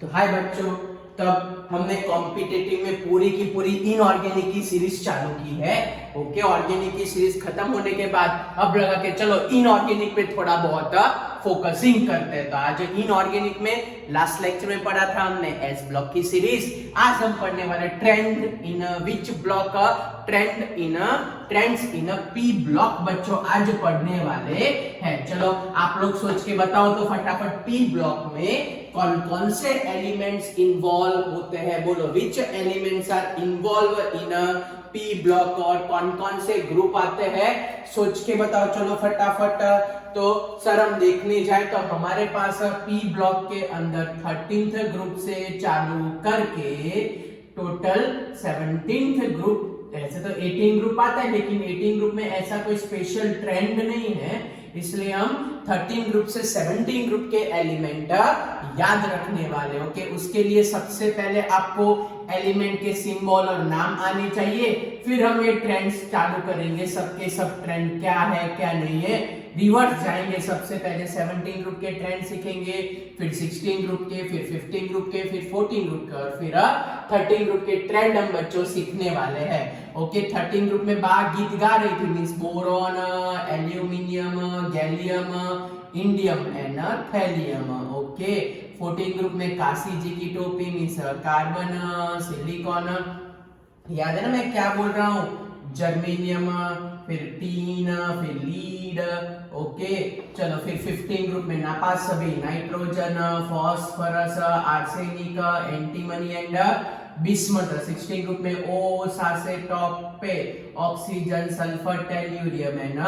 तो हाय बच्चों, तब हमने कॉम्पिटिटिव में पूरी की पूरी इनऑर्गेनिक की सीरीज चालू की है। ओके, ऑर्गेनिक की सीरीज खत्म होने के बाद अब लगा के चलो इनऑर्गेनिक पे थोड़ा बहुत फोकसिंग करते हैं। तो आज इनऑर्गेनिक में लास्ट लेक्चर में पढ़ा था हमने एस ब्लॉक की सीरीज। आज हम पढ़ने वाले trend in which block, trends in p block बच्चों आज पढ़ने वाले हैं। चलो आप लोग सोच के बताओ तो फटाफट, पी ब्लॉक में कौन कौन से एलिमेंट्स इन्वॉल्व होते हैं? बोलो, which elements are involve in p block, और कौन कौन से ग्रुप आते हैं? सोच के बताओ चलो फटाफट। तो सर हम देखने जाए तो हमारे पास पी ब्लॉक के अंदर 13th ग्रुप से चालू करके टोटल 17th ग्रुप, ऐसे तो 18 ग्रुप आता है लेकिन 18 ग्रुप में ऐसा कोई स्पेशल ट्रेंड नहीं है, इसलिए हम 13 ग्रुप से 17 ग्रुप के एलिमेंट याद रखने वाले। ओके, उसके लिए सबसे पहले आपको एलिमेंट के सिंबल और नाम आने चाहिए, फिर हम ये ट्रेंड्स चालू करेंगे। सबके सब ट्रेंड क्या है क्या नहीं है, रिवर्स जाएंगे। सबसे पहले 17 ग्रुप के ट्रेंड सीखेंगे, फिर 16 ग्रुप के, फिर 15 ग्रुप के, फिर 14 ग्रुप के, और फिर 13 ग्रुप के ट्रेंड हम बच्चों सीखने वाले हैं। ओके, 13 ग्रुप में बाग गीत गा रही थी, means boron, aluminium, gallium, indium and thallium. Okay, 14 group में काशी जी की टोपी, मींस कार्बन, सिलिकॉन, याद है ना मैं क्या बोल रहा हूँ? जर्मेनियम, फिर टीन, फिर लीड। ओके, चलो फिर 15 ग्रुप में नापास सभी, nitrogen, phosphorus, arsenic, antimony and bismuth. 16 group में ओ सा से टॉप पे, oxygen, sulphur, tellurium and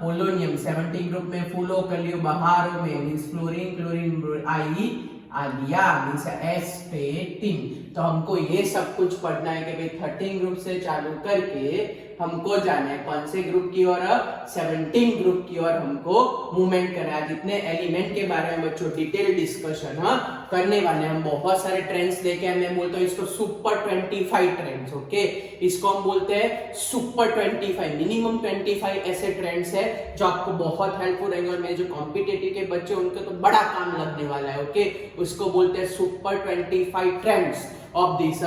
polonium. 17 group में फूलों कलियों बहारों में, मींस फ्लोरीन, क्लोरीन, आई आलिया, मींस एस्पेटिन। तो हमको ये सब कुछ पढ़ना है कि भाई 13 ग्रुप से चालू करके हमको जाना है कौन से ग्रुप की ओर? 17 ग्रुप की ओर हमको मूवमेंट करना है। जितने एलिमेंट के बारे में बच्चों डिटेल डिस्कशन करने वाले हैं। हम बहुत सारे ट्रेंड्स लेके, मैं बोलता हूँ इसको सुपर 25 ट्रेंड्स। ओके, इसको हम बोलते हैं सुपर 25। मिनिमम 25 ऐसे ट्रेंड्स है जो आपको बहुत हेल्पफुल रहेंगे, और मेरे जो कॉम्पिटिटिव के बच्चे उनके तो बड़ा काम लगने वाला है। ओके, उसको बोलते हैं super 25 trends of this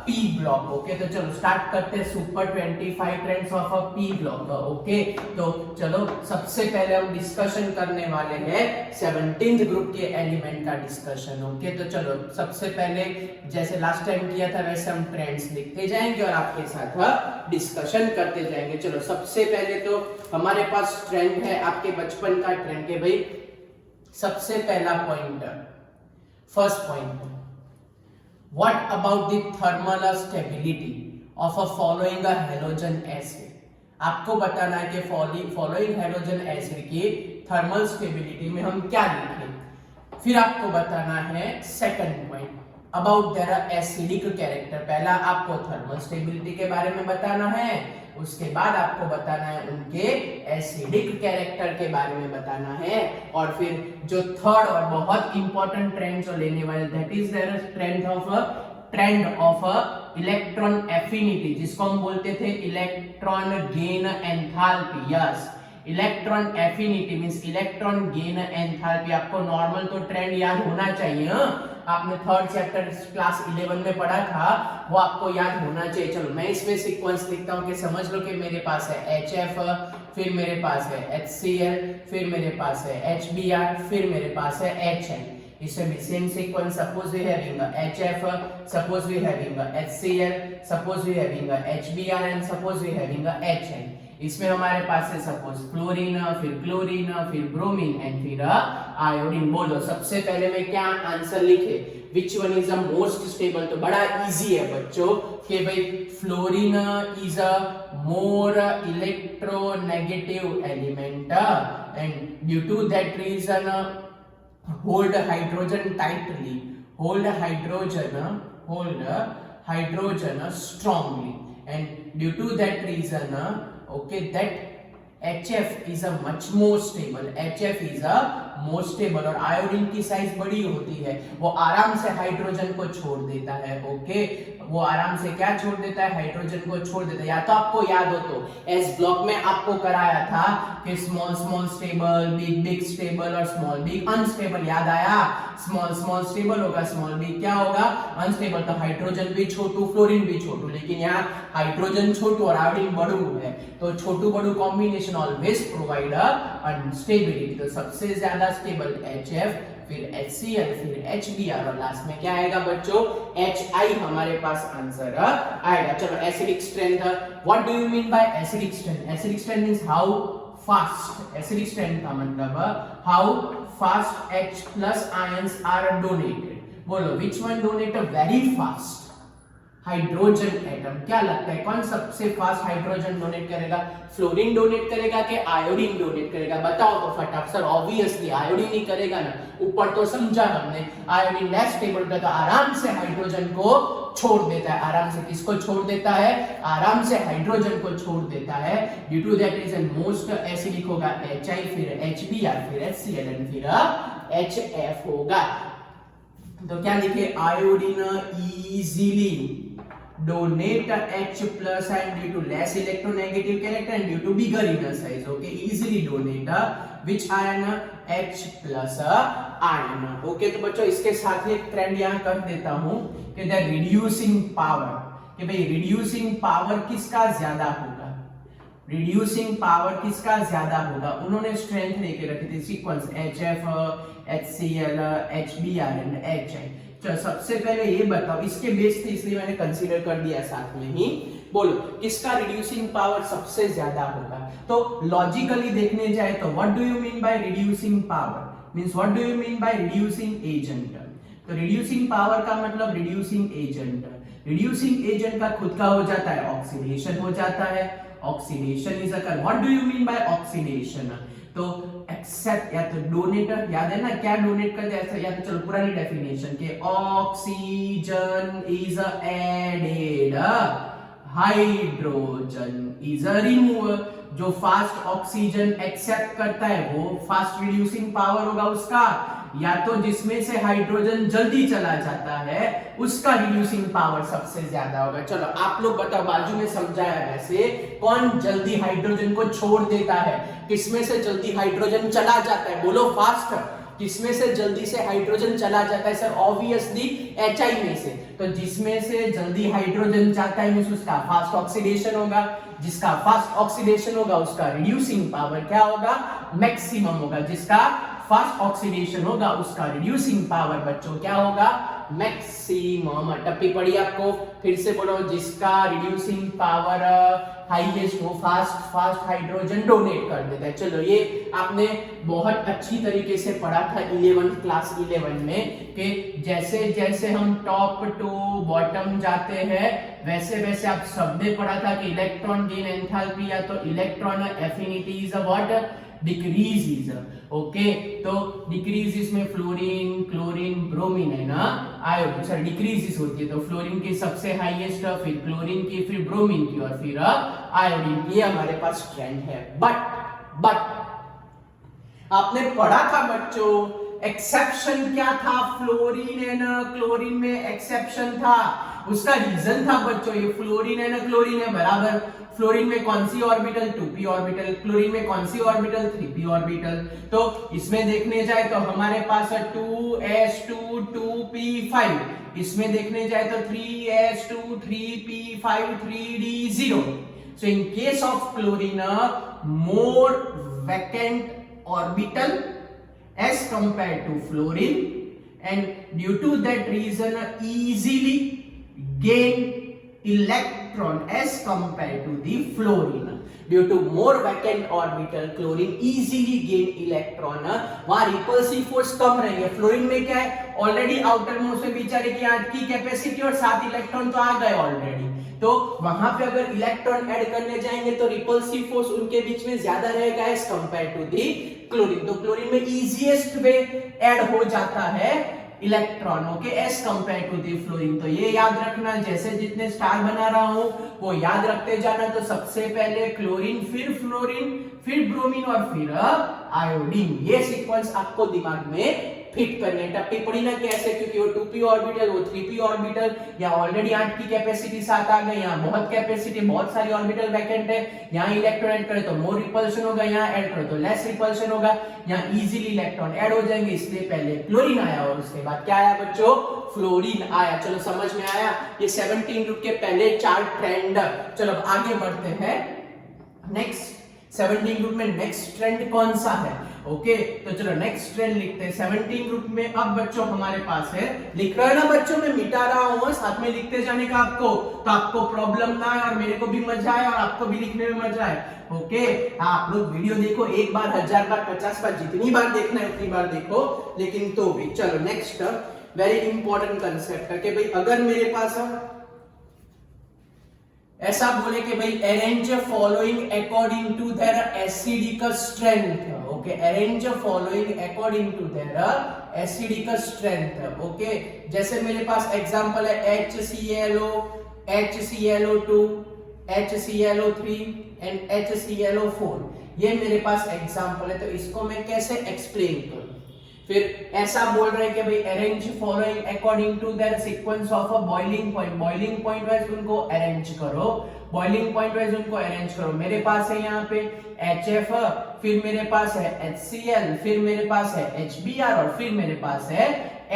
P block. Okay, तो चलो स्टार्ट करते हैं super 25 trends of a P block. Okay, तो चलो सबसे पहले हम डिस्कशन करने वाले हैं 17th ग्रुप के एलिमेंट का डिस्कशन। ओके, तो चलो सबसे पहले जैसे लास्ट टाइम किया था वैसे हम ट्रेंड्स लिखते जाएंगे और आपके साथ डिस्कशन करते जाएंगे। चलो सबसे पहले तो हमारे पास ट्रेंड है आपके बचपन का ट्रेंड के भाई, सबसे पहला point, first point, what about the thermal stability of a following a halogen acid? आपको बताना है कि फॉलोइंग हैलोजन एसिड की थर्मल स्टेबिलिटी में हम क्या लिखें। फिर आपको बताना है second point, about their acidic character. पहला आपको थर्मल स्टेबिलिटी के बारे में बताना है, उसके बाद आपको बताना है उनके एसिडिक कैरेक्टर के बारे में बताना है, और फिर जो थर्ड और बहुत इंपॉर्टेंट ट्रेंड जो लेने वाले, that is their trend of electron affinity, जिसको हम बोलते थे electron gain enthalpy. Yes, electron affinity means electron gain enthalpy. आपको नॉर्मल तो ट्रेंड याद होना चाहिए, आपने थर्ड चैप्टर क्लास 11 में पढ़ा था, वो आपको याद होना चाहिए। चलो मैं इसमें सीक्वेंस लिखता हूँ कि समझ लो कि मेरे पास है HF, फिर मेरे पास है HCl, फिर मेरे पास है HBr, फिर मेरे पास है HN। इसमें भी same sequence, suppose we having HF, suppose we having HCl, suppose we having HBr and suppose we having HN। इसमें हमारे पास है सपोज फ्लोरीन, फिर क्लोरीन, फिर ब्रोमीन एंड फिर आयोडीन। बोलो सबसे पहले मैं क्या आंसर लिखे, which one is the most stable? तो बड़ा इजी है बच्चों कि भाई fluorine is a more electronegative element and due to that reason hold hydrogen tightly, hold hydrogen strongly, and due to that reason okay, that HF is a much more stable, HF is a more stable, और iodine की size बड़ी होती है, वो आराम से hydrogen को छोड़ देता है। ओके, वो आराम से क्या छोड़ देता है, हाइड्रोजन को छोड़ देता है। या तो आपको याद हो तो एस ब्लॉक में आपको कराया था कि small small stable, big big stable और स्मॉल बिग अनस्टेबल, याद आया? स्मॉल स्मॉल स्टेबल होगा, स्मॉल बिग क्या होगा, अनस्टेबल। तो हाइड्रोजन भी छोटू, फ्लोरीन भी छोटू, लेकिन यहाँ हाइड्रोजन छोटू और आयोडीन बड़ू है, तो छोटू बड़ू कॉम्बिनेशन ऑलवेज प्रोवाइड अनस्टेबिलिटी। तो सबसे ज्यादा स्टेबल HF, फिर HCl, फिर HBr और लास्ट में क्या आएगा बच्चों, HI हमारे पास आंसर आएगा। चलो acidic strength, what do you mean by acidic strength? Acidic strength means how fast, acidic strength का मतलब how fast H plus ions are donated. बोलो which one donate very fast? Hydrogen atom. क्या लगता है कौन सबसे फास्ट हाइड्रोजन डोनेट करेगा? Fluorine donate करेगा कि आयोडीन डोनेट करेगा? बताओ तो फटाफट। सर ऑब्वियसली आयोडीन ही करेगा ना, ऊपर तो समझा हमने, आयोडीन लेस स्टेबल होता है तो आराम से हाइड्रोजन को छोड़ देता है। आराम से किसको छोड़ देता है? आराम से हाइड्रोजन को छोड़ देता है। Due to that reason most acidic होगा HI, फिर HBr, फिर HCl एंड फिर HF होगा। तो क्या लिखे, iodine easily donate H plus and due to less electronegative character and due to bigger inner size, okay, easily donate which ion, H plus ion। okay, तो बच्चों इसके साथ ही एक ट्रेंड यहाँ कर देता हूँ कि द रिड्यूसिंग पावर, कि भाई रिड्यूसिंग पावर किसका ज्यादा होगा, रिड्यूसिंग पावर किसका ज्यादा होगा। उन्होंने स्ट्रेंथ लेके रखी थी sequence HF, HCl, HBr and HI। चलो सबसे पहले ये बताओ, इसके बेस थे इसलिए मैंने कंसीडर कर दिया साथ में ही। बोलो किसका रिड्यूसिंग पावर सबसे ज्यादा होगा? तो लॉजिकली देखने जाए तो what do you mean by reducing power, means what do you mean by reducing agent? तो रिड्यूसिंग पावर का मतलब रिड्यूसिंग एजेंट, रिड्यूसिंग एजेंट का खुद का हो जाता है ऑक्सीडेशन हो जाता है, oxidation is occur. What do you mean bye oxidation? तो एक्सेप्ट या तो डोनेटर, याद है ना क्या डोनेट करते हैं, या तो चलो पुरानी डेफिनेशन के oxygen is added, hydrogen is remove. जो फास्ट ऑक्सीजन एक्सेप्ट करता है वो फास्ट रिड्यूसिंग पावर होगा उसका, या तो जिसमें से हाइड्रोजन जल्दी चला जाता है उसका रिड्यूसिंग पावर सबसे ज्यादा होगा। चलो आप लोग बताओ, बाजू में समझाया वैसे कौन जल्दी हाइड्रोजन को छोड़ देता है, किसमें से जल्दी हाइड्रोजन चला जाता है? बोलो फास्ट, किसमें से जल्दी से हाइड्रोजन चला जाता है? सर ऑब्वियसली HI में से। तो जिसमें से जल्दी हाइड्रोजन जाता है मींस उसका फास्ट ऑक्सीडेशन होगा, जिसका फास्ट ऑक्सीडेशन होगा उसका रिड्यूसिंग पावर क्या होगा, मैक्सिमम होगा। जिसका फास्ट ऑक्सीडेशन होगा उसका रिड्यूसिंग पावर बच्चों क्या होगा, मैक्सिमम। टप्पी पड़ी आपको, फिर से बोलो, जिसका रिड्यूसिंग पावर हाईएस्ट वो फास्ट हाइड्रोजन डोनेट कर देता है। चलो ये आपने बहुत अच्छी तरीके से पढ़ा था 11th क्लास 11 में कि जैसे जैसे हम टॉप टू बॉटम जाते हैं वैसे वैसे आप सबने पढ़ा था कि इलेक्ट्रॉन गेन एंथैल्पी या तो electron affinity is what, decrease. Okay, तो डिक्रीज में फ्लोरीन, क्लोरीन, ब्रोमीन है ना, आयोडीन सर डिक्रीज होती है। तो फ्लोरीन की सबसे हाईएस्ट, फिर क्लोरीन की, फिर ब्रोमीन की और फिर आयोडीन की, हमारे पास ट्रेंड है। बट आपने पढ़ा था बच्चों एक्सेप्शन क्या था, फ्लोरीन एंड क्लोरीन में एक्सेप्शन था। उसका रीजन था बच्चों ये फ्लोरीन एंड क्लोरीन है बराबर, फ्लोरीन में कौन सी ऑर्बिटल, 2p ऑर्बिटल, क्लोरीन में कौन सी ऑर्बिटल, 3p ऑर्बिटल। तो इसमें देखने जाए तो हमारे पास है 2s2 2p5, इसमें देखने जाए तो 3s2 3p5 3d0। So in case of chlorine, more vacant orbital as compared to fluorine, and due to that reason easily gain electron as compared to the fluorine. Due to more vacant orbital, chlorine easily gain electron, वहां repulsive force कम रहेंगे। Fluorine में क्या है, already outer most में बेचारे की 8 की capacity और 7 इलेक्ट्रॉन तो आ गए ऑलरेडी, तो वहां पे अगर इलेक्ट्रॉन ऐड करने जाएंगे तो रिपल्सिव फोर्स उनके बीच में ज्यादा रहेगा as compare to the chlorine. तो क्लोरीन में इजीएस्ट वे ऐड हो जाता है electron, okay, as compare to the fluorine. तो ये याद रखना, जैसे जितने स्टार बना रहा हूं वो याद रखते जाना। तो सबसे पहले क्लोरीन, फिर फ्लोरीन, फिर ब्रोमीन और फिर आयोडीन। ये सीक्वेंस आपको दिमाग में फिट करने। टप्पी पड़ी ना कैसे, क्योंकि वो 2p ऑर्बिटल, वो 3p ऑर्बिटल, या ऑलरेडी 8 की कैपेसिटी साथ आ गई, यहाँ बहुत कैपेसिटी, बहुत सारी ऑर्बिटल वैकेंट है, यहाँ इलेक्ट्रॉन ऐड करे तो मोर रिपल्शन होगा, यहाँ ऐड करे तो लेस रिपल्शन होगा, यहाँ इजीली इलेक्ट्रॉन ऐड हो जाएंगे। इसलिए पहले क्लोरीन आया और उसके बाद क्या आया बच्चों, फ्लोरीन आया। चलो समझ में आया ये 17 ग्रुप के पहले 4 ट्रेंड। चलो आगे बढ़ते हैं नेक्स्ट। 17 ग्रुप में नेक्स्ट ट्रेंड कौन सा है, ओके तो चलो नेक्स्ट ट्रेंड लिखते हैं 17 ग्रुप में। अब बच्चों हमारे पास है, लिख रहे हो ना बच्चों, मैं मिटा रहा हूं, साथ में लिखते जाने का आपको, तो आपको प्रॉब्लम ना आए और मेरे को भी मजा आए और आपको भी लिखने में मजा आए, ओके। आप लोग वीडियो देखो, एक बार, 1000 बार, 50 बार, जितनी बार देखना है उतनी बार देखो, लेकिन तो भी। चलो नेक्स्ट वेरी इंपॉर्टेंट कंसेप्ट है कि भाई अगर मेरे पास ऐसा बोले कि भाई arrange following according to their acidic strength, okay, arrange following according to their acidic strength, okay. जैसे मेरे पास एग्जांपल है HClO, HClO2, HClO3 and HClO4, ये मेरे पास एग्जांपल है। तो इसको मैं कैसे एक्सप्लेन करूं? फिर ऐसा बोल रहे हैं कि भाई arrange following according to that sequence of a boiling point, boiling point wise उनको अरेंज करो, बॉइलिंग पॉइंट वाइज उनको अरेंज करो। मेरे पास है यहाँ पे HF, फिर मेरे पास है HCl, फिर मेरे पास है HBr और फिर मेरे पास है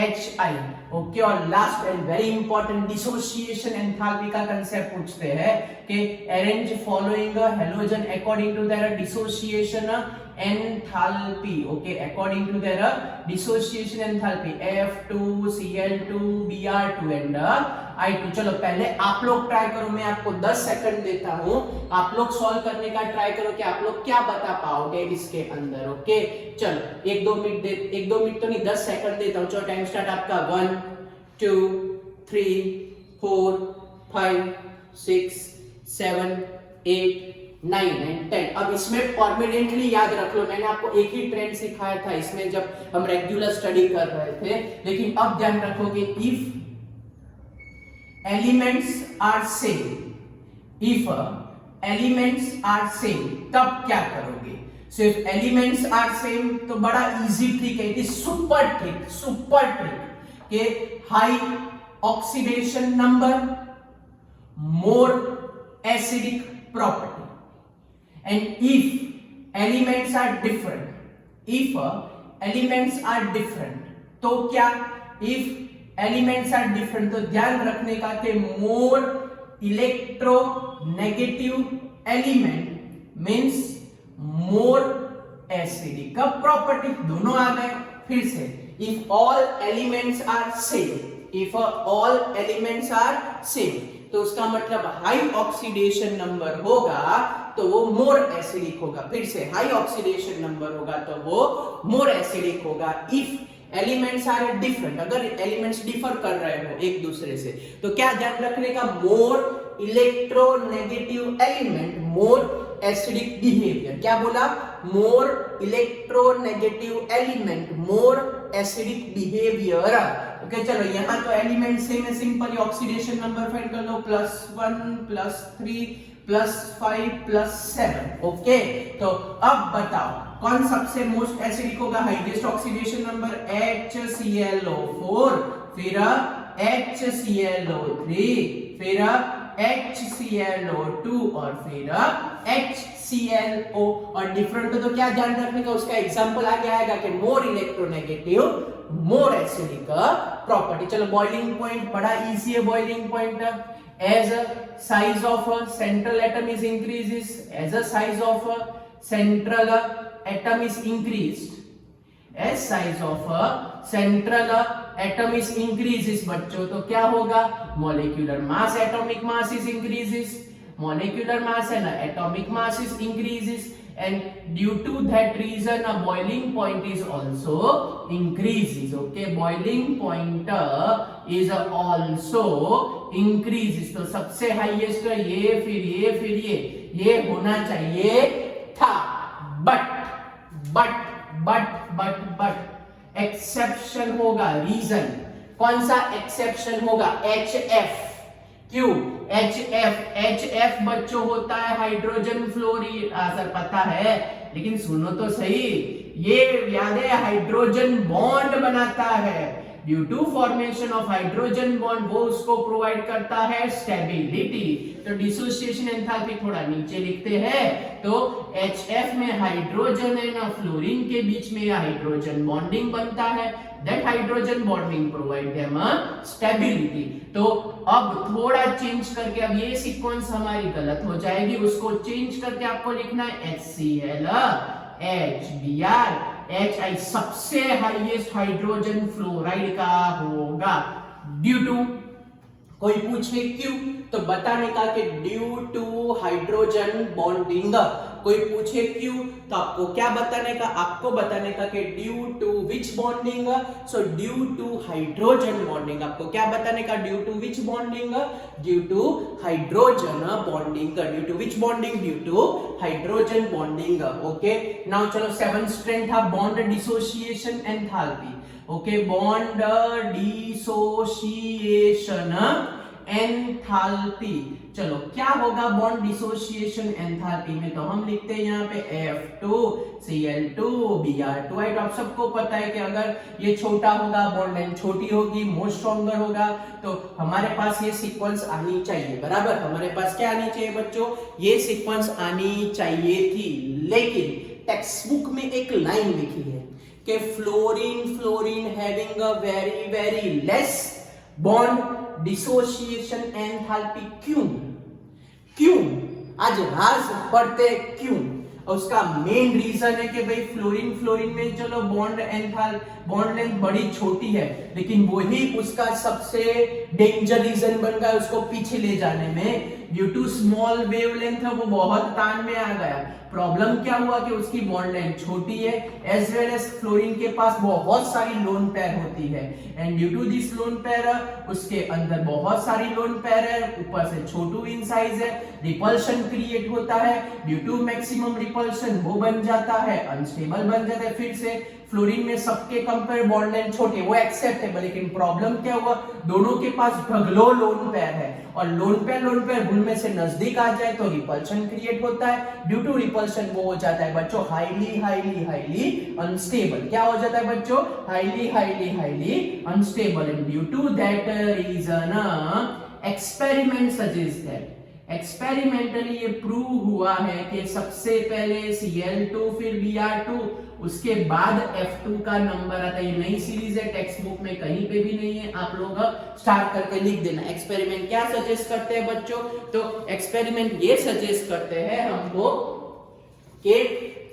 HI, ओके। और last and very important dissociation enthalpy का कंसेप्ट पूछते हैं कि arrange following halogen according to their dissociation enthalpy, okay, according to their dissociation enthalpy F2Cl2 Br2 and I2। चलो पहले आप लोग ट्राई करो, मैं आपको 10 सेकंड देता हूं, आप लोग सॉल्व करने का ट्राई करो कि आप लोग क्या बता पाओगे इसके अंदर, ओके। चलो 1-2 मिनट तो नहीं, 10 सेकंड देता हूं। चलो टाइम स्टार्ट आपका 1 2 3 4 5 6 7 8 9 and 10। अब इसमें परमानेंटली याद रख लो, मैंने आपको एक ही ट्रेंड सिखाया था इसमें जब हम रेगुलर स्टडी कर रहे थे, लेकिन अब ध्यान रखोगे if elements are same, if elements are same तब क्या करोगे? सिर्फ एलिमेंट्स आर सेम तो बड़ा इजी ट्रिक है, इट इज सुपर ट्रिक के high oxidation number, more acidic property. And if elements are different, if elements are different, तो क्या? If elements are different, तो ध्यान रखने का कि more electronegative element means more acidic का property। दोनों आ गए। फिर से if all elements are same, if all elements are same, तो उसका मतलब हाई ऑक्सीडेशन नंबर होगा तो वो मोर एसिडिक होगा। फिर से हाई ऑक्सीडेशन नंबर होगा तो वो मोर एसिडिक होगा। इफ एलिमेंट्स आर डिफरेंट, अगर एलिमेंट्स डिफर कर रहे हो एक दूसरे से, तो क्या ध्यान रखने का, मोर electronegative element more acidic behaviour. क्या बोला? मोर electronegative element more acidic behaviour, okay. चलो यहाँ तो एलिमेंट सेम है, सिंपली ऑक्सीडेशन नंबर फाइंड कर लो, +1 +3 +5 +7, ओके। तो अब बताओ कौन सबसे मोस्ट एसिडिक होगा? हाईएस्ट ऑक्सीडेशन नंबर HClO4, फिर HClO3, फिर HClO2 और फिर HClO। और डिफरेंट तो क्या ध्यान रखने का, उसका एग्जांपल आगे आएगा कि मोर इलेक्ट्रोनेगेटिव मोर एसिडिक प्रॉपर्टी। चलो बॉइलिंग पॉइंट बड़ा इजी है, boiling point as size of central atom is increases, as a size of central atom is increased, as size of central atom is increases बच्चों, तो क्या होगा? molecular mass, atomic mass is increases, molecular mass and atomic mass is increases, and due to that reason a boiling point is also increases, okay, boiling point is also increases। तो सबसे highest ये, फिर ये, फिर ये होना चाहिए था, बट एक्सेप्शन होगा, रीजन कौन सा एक्सेप्शन होगा, HF। क्यों HF बच्चों होता है हाइड्रोजन फ्लोरीन, सर पता है लेकिन सुनो तो सही, ये याद है हाइड्रोजन बॉन्ड बनाता है, due to formation of hydrogen bond वो उसको प्रोवाइड करता है स्टेबिलिटी। तो डिसोसिएशन एंथैल्पी थोड़ा नीचे लिखते हैं, तो HF में हाइड्रोजन है ना फ्लोरीन के बीच में हाइड्रोजन बॉन्डिंग बनता है, that hydrogen bonding provide them stability. तो अब थोड़ा चेंज करके, अब ये सीक्वेंस हमारी गलत हो जाएगी, उसको चेंज करके आपको लिखना है HCl HBr HI सबसे हाईएस्ट हाइड्रोजन फ्लोराइड का होगा, ड्यू टू, कोई पूछे क्यों तो बताने का कि ड्यू टू हाइड्रोजन बॉन्डिंग, कोई पूछे क्यों तो आपको क्या बताने का, आपको बताने का कि due to which bonding, so due to hydrogen bonding, आपको क्या बताने का, due to which bonding, due to hydrogen bonding, due to which bonding, due to hydrogen bonding. Okay now चलो 7th स्ट्रेंथ था bond dissociation enthalpy. Okay bond dissociation enthalpy, चलो क्या होगा bond dissociation enthalpy में, तो हम लिखते हैं यहाँ पे F2Cl2Br2। आप सबको पता है कि अगर ये छोटा होगा बॉन्ड लेंथ छोटी होगी, मोर स्ट्रॉन्गर होगा, तो हमारे पास ये सीक्वेंस आनी चाहिए, बराबर, हमारे पास क्या आनी चाहिए बच्चों, ये सीक्वेंस आनी चाहिए थी, लेकिन टेक्स्ट बुक में एक लाइन लिखी है कि fluorine having a very less bond dissociation enthalpy. क्यों आज राज पढ़ते क्यों, और उसका मेन रीजन है कि भाई फ्लोरीन में चलो बॉन्ड लेंथ बड़ी छोटी है, लेकिन वही उसका सबसे डेंजर रीजन बन गया उसको पीछे ले जाने में, ड्यू टू स्मॉल वेवलेंथ वो बहुत तान में आ गया। प्रॉब्लम क्या हुआ कि उसकी बॉन्ड लेंथ छोटी है, एज वेल एज फ्लोरीन के पास बहुत सारी लोन पेयर होती है, and due to this lone pair उसके अंदर बहुत सारी लोन पेयर है, ऊपर से छोटू इन साइज है, रिपल्शन क्रिएट होता है, ड्यू टू मैक्सिमम रिपल्शन वो बन जाता है अनस्टेबल बन जाता है। फिर से फ्लोरीन में सबके कंपेयर बॉन्ड लेंथ छोटे, वो एक्सेप्टेबल, लेकिन प्रॉब्लम क्या हुआ, दोनों के पास ढगलो लोन पेयर है, और लोन पेयर भूल में से नजदीक आ जाए तो रिपल्शन क्रिएट होता है, ड्यू टू रिपल्शन वो हो जाता है बच्चों हाईली अनस्टेबल। क्या हो जाता है बच्चों, highly unstable, and due to that reason experiment suggest that, experimentally ये प्रूव हुआ है कि सबसे पहले Cl2 फिर Br2 उसके बाद F2 का नंबर आता है। ये नई सीरीज है, टेक्स्ट बुक में कहीं पे भी नहीं है, आप लोग स्टार्ट करके लिख देना। एक्सपेरिमेंट क्या सजेस्ट करते हैं बच्चों, तो एक्सपेरिमेंट ये सजेस्ट करते हैं हमको कि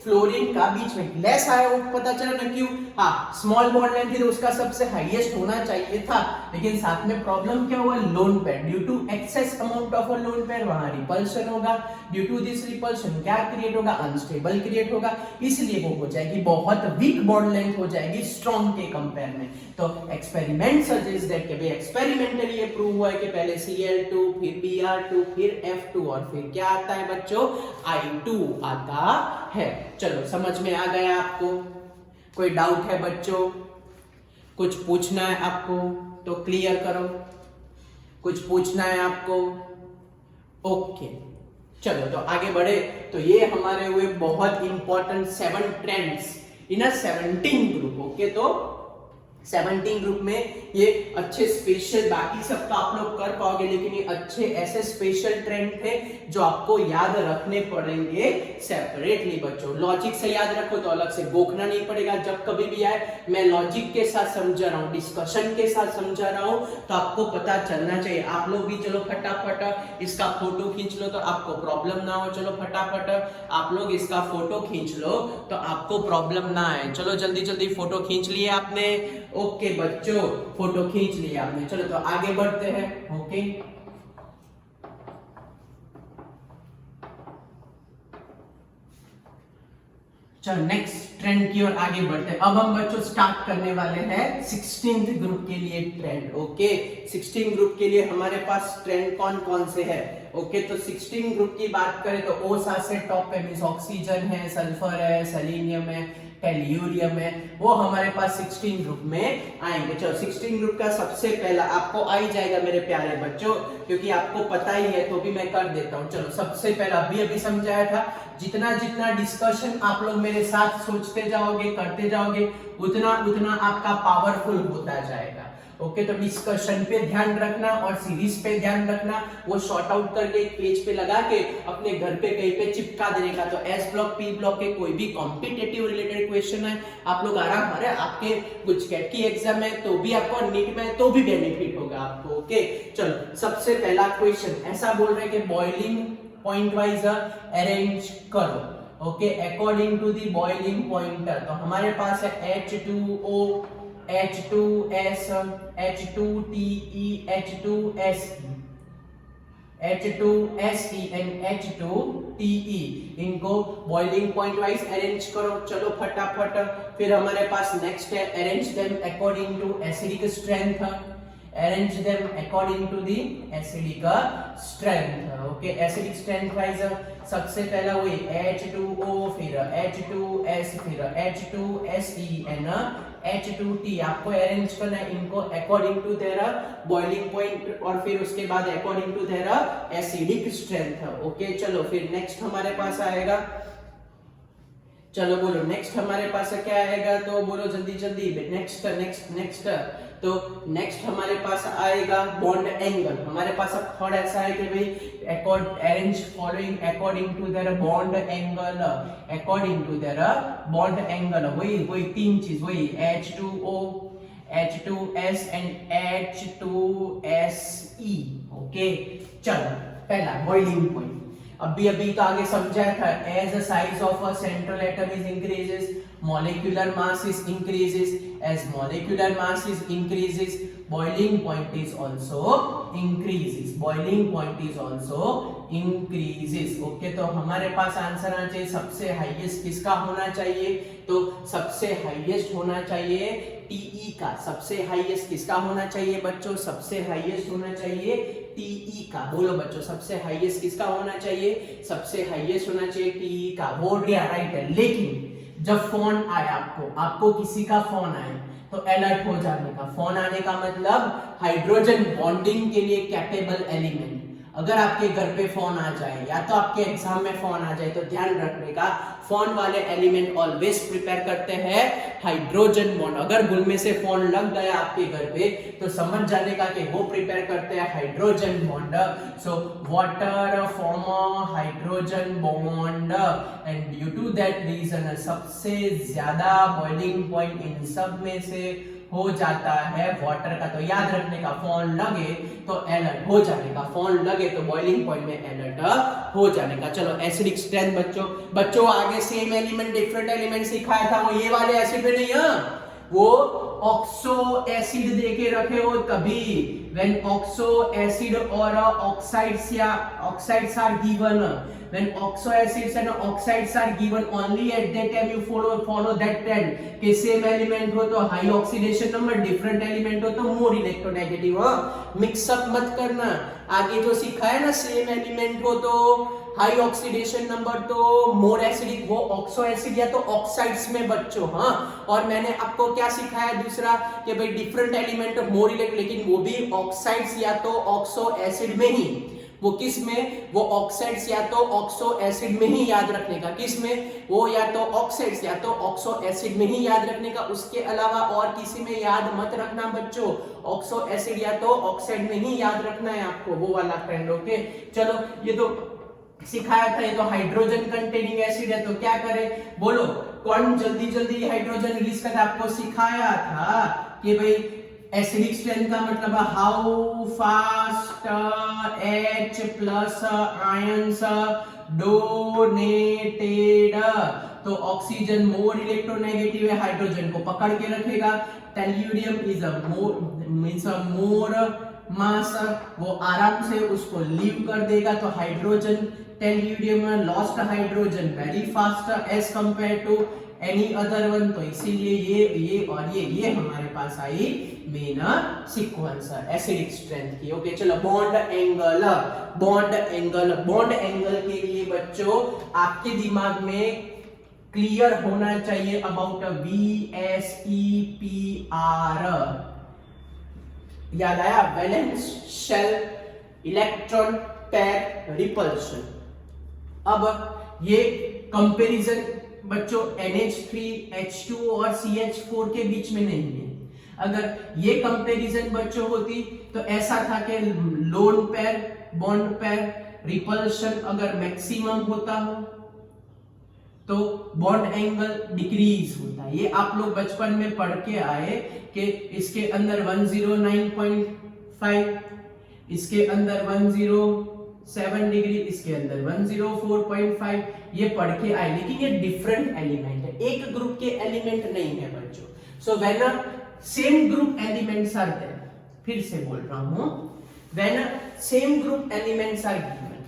फ्लोरीन का बीच में लेस आया, वो पता चला ना क्यों, हाँ स्मॉल बॉन्ड लेंथ थी उसका सबसे हाईएस्ट होना चाहिए था, लेकिन साथ में प्रॉब्लम क्या हुआ, lone pair, due to excess amount of a lone pair वहां रिपल्शन होगा, ड्यू टू दिस रिपल्शन क्या क्रिएट होगा, अनस्टेबल क्रिएट होगा, इसलिए वो हो जाएगी बहुत वीक बॉन्ड लेंथ हो जाएगी स्ट्रॉन्ग के कंपेयर में। तो एक्सपेरिमेंट सजेस्ट दैट कि भाई एक्सपेरिमेंटली ये प्रूव हुआ है कि पहले Cl2 फिर Br2 फिर F2 और फिर क्या आता है बच्चों, I2 आता है। चलो समझ में आ गया आपको, कोई डाउट है बच्चों, कुछ पूछना है आपको तो क्लियर करो, कुछ पूछना है आपको, ओके चलो तो आगे बढ़े। तो ये हमारे हुए बहुत important 7 trends in a 17 group. Okay तो 17 ग्रुप में ये अच्छे स्पेशल, बाकी सब तो आप लोग कर पाओगे, लेकिन ये अच्छे ऐसे स्पेशल ट्रेंड थे जो आपको याद रखने पड़ेंगे सेपरेटली बच्चों। लॉजिक से याद रखो तो अलग से गोखना नहीं पड़ेगा, जब कभी भी आए मैं लॉजिक के साथ समझा रहा हूँ, डिस्कशन के साथ समझा रहा हूँ, तो आपको पता चलना चाहिए। आप लोग भी चलो फटाफट इसका फोटो खींच लो तो आपको प्रॉब्लम ना हो, चलो फटाफट आप लोग इसका फोटो खींच लो तो आपको प्रॉब्लम ना आए। चलो जल्दी जल्दी फोटो खींच लिए आपने, ओके बच्चों फोटो खींच लिया आपने, चलो तो आगे बढ़ते हैं। ओके चलो नेक्स्ट ट्रेंड की ओर आगे बढ़ते हैं। अब हम बच्चों स्टार्ट करने वाले हैं 16th ग्रुप के लिए ट्रेंड। ओके 16 ग्रुप के लिए हमारे पास ट्रेंड कौन कौन से है। ओके तो 16 ग्रुप की बात करें तो O से टॉप पे मींस ऑक्सीजन है, सल्फर है, सेलेनियम है, टेल्यूरियम है, वो हमारे पास 16 ग्रुप में आएंगे। चलो 16 ग्रुप का सबसे पहला आपको आ ही जाएगा मेरे प्यारे बच्चों, क्योंकि आपको पता ही है तो भी मैं कर देता हूँ। चलो सबसे पहला अभी समझाया था, जितना जितना डिस्कशन आप लोग मेरे साथ सोचते जाओगे करते जाओगे उतना उतना आपका पावरफुल होता जाएगा। ओके, तो डिस्कशन पे ध्यान रखना और सीरीज पे ध्यान रखना, वो शॉर्ट आउट करके एक पेज पे लगा के अपने घर पे कहीं पे चिपका देने का। तो एस ब्लॉक पी ब्लॉक के कोई भी कॉम्पिटिटिव रिलेटेड क्वेश्चन है आप लोग आराम, अरे आपके कुछ कैट की एग्जाम है तो भी आपको, नीट में तो भी बेनिफिट होगा आपको। ओके, चलो सबसे पहला क्वेश्चन ऐसा बोल रहे कि बॉइलिंग पॉइंट वाइज अरेंज करो। Okay, according to the boiling pointer. तो हमारे पास है H2O, H2S, H2TE, H2SE, H2SE and H2TE, इनको बॉइलिंग पॉइंट वाइज अरेंज करो। चलो फटाफट। फिर हमारे पास नेक्स्ट है arrange them according to acidic strength, arrange them according to the acidic strength. Okay, acidic strength wise सबसे पहला वही H2O, फिर H2S, फिर H2SE एंड H2T आपको अरेंज करना है इनको according to their boiling point और फिर उसके बाद according to their acidic strength. Okay, चलो फिर नेक्स्ट हमारे पास आएगा, चलो बोलो नेक्स्ट हमारे पास क्या आएगा, तो बोलो जल्दी जल्दी। नेक्स्ट तो नेक्स्ट हमारे पास आएगा बॉन्ड एंगल। हमारे पास अब थोड़ा ऐसा है कि भाई arrange following according to their bond angle, according to their bond angle. वही तीन चीज, वही H2O, H2S and H2SE। Okay, चलो पहला बॉइलिंग पॉइंट अभी तो आगे समझाया था, as the size of a central atom is increases molecular mass is increases, as molecular mass is increases boiling point is also increases, boiling point is also increases। Okay, तो हमारे पास answer आना चाहिए सबसे हाईएस्ट किसका होना चाहिए, तो सबसे हाईएस्ट होना चाहिए टीई का। सबसे हाईएस्ट किसका होना चाहिए बच्चों, सबसे हाईएस्ट होना चाहिए टीई का। बोलो बच्चों सबसे हाईएस्ट किसका होना चाहिए, सबसे हाईएस्ट होना चाहिए टीई का। बोल दिया राइट है, लेकिन जब फोन आए आपको किसी का फोन आए तो अलर्ट हो जाने का। फोन आने का मतलब हाइड्रोजन बॉन्डिंग के लिए कैपेबल एलिमेंट। अगर आपके घर पे फोन आ जाए या तो आपके एग्जाम में फोन आ जाए तो ध्यान रखने का, फोन वाले एलिमेंट ऑलवेज प्रिपेयर करते हैं हाइड्रोजन बॉन्ड। अगर गुल में से फोन लग गया आपके घर पे तो समझ जाने का कि वो प्रिपेयर करते हैं hydrogen bond. So water form hydrogen bond and due to that reason सबसे ज्यादा बॉइलिंग पॉइंट इन सब में से हो जाता है वाटर का। तो याद रखने का, फोन लगे तो अलर्ट हो जाने का, फोन लगे तो बॉइलिंग पॉइंट में अलर्ट हो जाने का। चलो एसिडिक स्ट्रेंथ बच्चों आगे सेम एलिमेंट डिफरेंट एलिमेंट सिखाया था, वो ये वाले एसिड पे नहीं है, वो ऑक्सो एसिड देके रखे हो कभी। when oxo acid or oxides are given, when oxo acids and oxides are given, only at that time you follow that trend कि सेम एलिमेंट हो तो high oxidation number, different element हो तो more electronegative. Mix up मत करना, आगे जो सिखाया ना सेम एलिमेंट हो तो हाई ऑक्सीडेशन नंबर तो मोर एसिडिक, वो ऑक्सो एसिड या तो ऑक्साइड्स में बच्चों। हाँ, और मैंने आपको क्या सिखाया दूसरा कि भाई डिफरेंट एलिमेंट मोर इलेक्ट्रो, लेकिन वो भी ऑक्साइड्स या तो ऑक्सो एसिड में ही। वो किस में, वो ऑक्साइड्स या तो ऑक्सो एसिड में ही याद रखने का। किस में, वो या तो ऑक्साइड्स या तो ऑक्सो एसिड में ही याद रखने का, उसके अलावा और किसी में याद मत रखना बच्चों। ऑक्सो एसिड या तो ऑक्साइड में ही याद रखना है आपको, वो वाला ट्रेंड। ओके, चलो ये तो सिखाया था, ये तो हाइड्रोजन कंटेनिंग एसिड है, तो क्या करें बोलो, कौन जल्दी जल्दी हाइड्रोजन रिलीज करता, आपको सिखाया था कि भाई एसिडिक स्ट्रेंथ का मतलब how fast H plus ions donated. तो ऑक्सीजन मोर इलेक्ट्रोनेगेटिव है, हाइड्रोजन को पकड़ के रखेगा। टेल्यूरियम इज अ मोर मास, वो आराम से उसको लीव कर देगा। तो hydrogen tellurium lost hydrogen very fast as compare to any other one. तो इसीलिए ये और ये हमारे पास आई मेन सीक्वेंस एसिडिक स्ट्रेंथ की। ओके, चलो बॉन्ड एंगल के लिए बच्चों आपके दिमाग में क्लियर होना चाहिए अबाउट VSEPR। याद आया? Valence shell electron pair repulsion. अब ये कंपैरिजन बच्चों NH3H2 और CH4 के बीच में नहीं है। अगर ये कंपैरिजन बच्चों होती तो ऐसा था कि loan pair bond pair repulsion अगर मैक्सिमम होता हो तो बॉन्ड एंगल डिक्रीज होता है। ये आप लोग बचपन में पढ़ के आए कि इसके अंदर 109.5, इसके अंदर 107 डिग्री, इसके अंदर 104.5, ये पढ़ के आए। लेकिन ये डिफरेंट एलिमेंट है, एक ग्रुप के एलिमेंट नहीं है बच्चों। So when same group elements are there, फिर से बोल रहा हूं, when same group elements are given,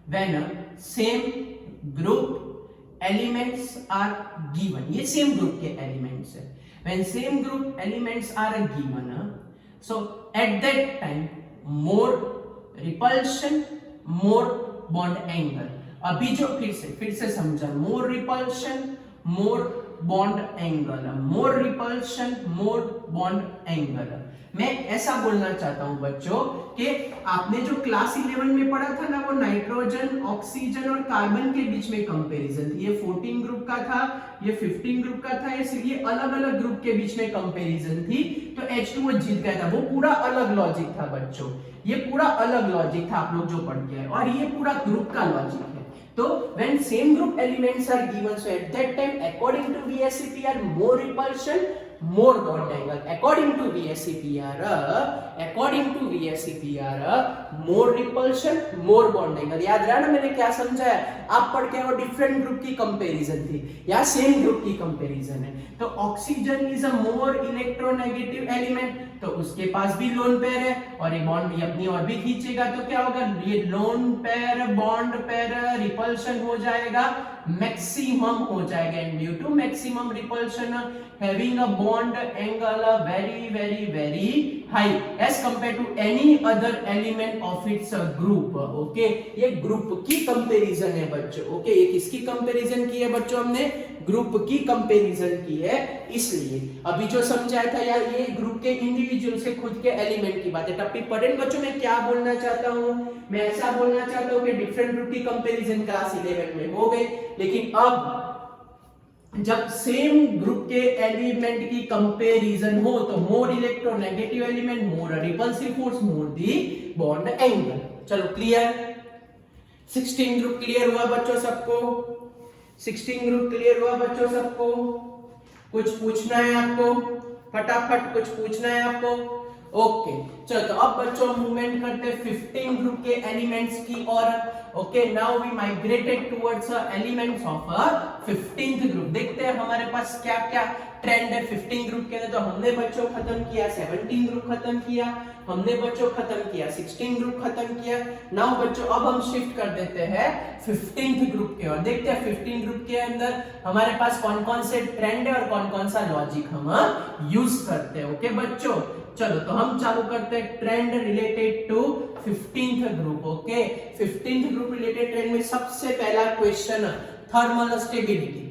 when same group elements are given, ये same group के elements है। when same group elements are given, so at that time more repulsion more bond angle। अभी जो फिर से समझा, more repulsion more bond angle, more repulsion more bond angle। मैं ऐसा बोलना चाहता हूं बच्चों कि आपने जो क्लास 11 में पढ़ा था ना, वो नाइट्रोजन ऑक्सीजन और कार्बन के बीच में कंपैरिजन थी। ये 14 ग्रुप का था, ये 15 ग्रुप का था, इसलिए अलग अलग ग्रुप के बीच में कंपैरिजन थी। तो H2O जीत गया था। वो पूरा अलग लॉजिक था बच्चों, ये पूरा अलग लॉजिक था आप लोग जो पढ़ के आए, और ये पूरा ग्रुप का लॉजिक है। तो when same group elements are given, so at that time according to VSEPR more repulsion more bond angle, according to VSEPR more repulsion more bond angle। याद रहा ना मैंने क्या समझाया? आप पढ़ के वो डिफरेंट ग्रुप की कंपैरिजन थी, या सेम ग्रुप की कंपैरिजन है। तो oxygen is a more electronegative element, तो उसके पास भी लोन पेयर है और ये बॉन्ड अपनी और भी खींचेगा, तो क्या होगा? ये lone pair bond pair repulsion हो जाएगा, मैक्सिमम हो जाएगा। And due to maximum repulsion having a bond angle very very very high as compared to any other element of its group। Okay, ये ग्रुप की कंपैरिजन है बच्चों। Okay, ये किसकी कंपैरिजन की है बच्चों? हमने ग्रुप की कंपैरिजन की है। इसलिए अभी जो समझाया था यार, ये ग्रुप के इंडिविजुअल से खुद के एलिमेंट की बात है। टप्पी पढ़े बच्चों, मैं क्या बोलना चाहता हूं? मैं ऐसा बोलना चाहता हूं कि डिफरेंट ग्रुप की कंपैरिजन क्लास 11 में हो गई, लेकिन अब जब सेम ग्रुप के एलिमेंट की कंपैरिजन हो तो मोर इलेक्ट्रोनेगेटिव एलिमेंट मोर रिपल्सिव फोर्स मोर दी बॉन्ड एंगल। चलो क्लियर? 16 ग्रुप क्लियर हुआ बच्चों सबको? 16 ग्रुप क्लियर हुआ बच्चों सबको? कुछ पूछना है आपको? फटाफट कुछ पूछना है आपको? ओके, चलो तो अब बच्चों मूवमेंट करते 15 ग्रुप के एलिमेंट्स की और। Okay, now we migrated towards elements of 15th group. देखते हैं हमारे पास क्या क्या ट्रेंड है 15 ग्रुप के अंदर। तो हमने बच्चों खत्म किया 17 ग्रुप खत्म किया, हमने बच्चों खत्म किया 16 ग्रुप खत्म किया। नाउ बच्चों अब हम शिफ्ट कर देते हैं 15th ग्रुप के और। देखते हैं 15 ग्रुप के अंदर हमारे पास कौन कौन से ट्रेंड है और कौन कौन सा लॉजिक हम यूज करते हैं। ओके बच्चों, चलो तो हम चालू करते हैं trend related to 15th group. Okay, 15th group related trend में सबसे पहला क्वेश्चन थर्मल स्टेबिलिटी।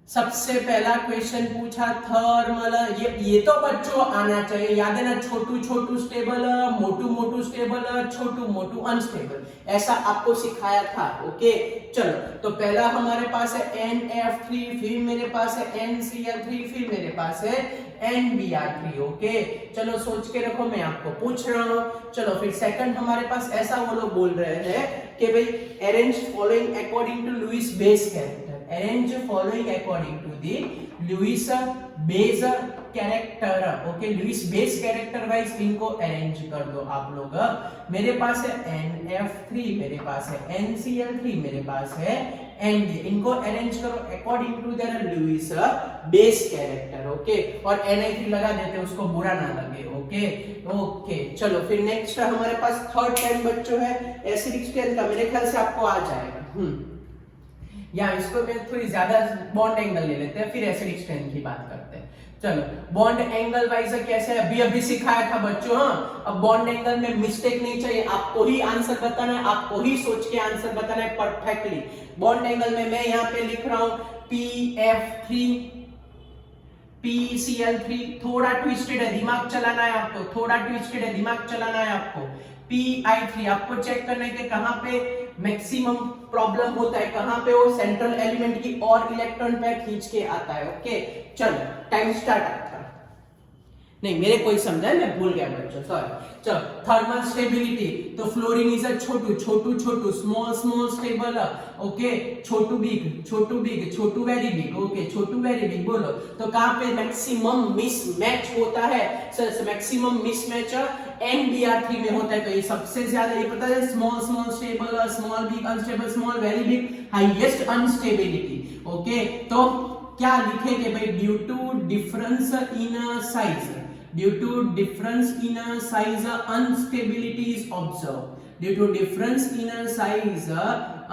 सबसे पहला क्वेश्चन पूछा थर्मल, ये तो बच्चों आना चाहिए, याद है ना? छोटू छोटू स्टेबल, मोटू मोटू स्टेबल, छोटू मोटू अनस्टेबल, ऐसा आपको सिखाया था। ओके, चलो तो पहला हमारे पास है NF3, फिर मेरे पास है NCl3, फिर मेरे पास है NBr3। ओके, चलो सोच के रखो, मैं आपको पूछ रहा हूं। चलो फिर सेकंड हमारे पास ऐसा वो लोग बोल रहे हैं कि भाई arrange following according to Lewis base character. arrange following according to the Lewis Bayes character। Okay, Lewis base character wise इनको अरेंज कर दो आप लोग। मेरे पास है NF3, मेरे पास है NCl3, मेरे पास है ND, इनको अरेंज करो according to their Lewis base character. Okay, और NI3 लगा देते हैं, उसको बुरा ना लगे। ओके ओके, चलो फिर नेक्स्ट हमारे पास थर्ड टाइम बच्चों है एसिडिक स्ट्रेंथ का। मेरे ख्याल से आपको आ जाएगा। या इसको मैं थोड़ी ज्यादा बॉन्ड एंगल ले लेते हैं, फिर एसिडिक स्ट्रेंथ की बात करते हैं। चलो बॉन्ड एंगल वाइज कैसे है अभी अभी सिखाया था बच्चों। हाँ, अब बॉन्ड एंगल में मिस्टेक नहीं चाहिए, आपको ही आंसर बताना है, आपको ही सोच के आंसर बताना है परफेक्टली। बॉन्ड एंगल में मैं यहाँ पे लिख रहा हूं PF3 PCl3, थोड़ा ट्विस्टेड है, दिमाग चलाना है आपको, थोड़ा ट्विस्टेड है, दिमाग चलाना है आपको। PI3 आपको चेक करना है कि कहां पे मैक्सिमम प्रॉब्लम होता है, कहां पे वो सेंट्रल एलिमेंट की और इलेक्ट्रॉन पैर खींच के आता है। ओके चलो टाइम स्टार्ट आपका। नहीं मेरे कोई समझा, मैं भूल गया बच्चों, सॉरी। चलो थर्मल स्टेबिलिटी, तो fluorine is a Chhotu Chhotu Chhotu, small small stable, okay, Chhotu big Chhotu big, Chhotu very big, okay, Chhotu very big बोलो। तो कहां पे मैक्सिमम मिसमैच होता है? सर मैक्सिमम मिसमैच NBr3 में होता है। तो ये सबसे ज्यादा ये पता है, small small stable, small big unstable, small very big, highest unstability. Okay तो क्या लिखेंगे भाई? Due to difference in size, due to difference in size instability is observed, due to difference in size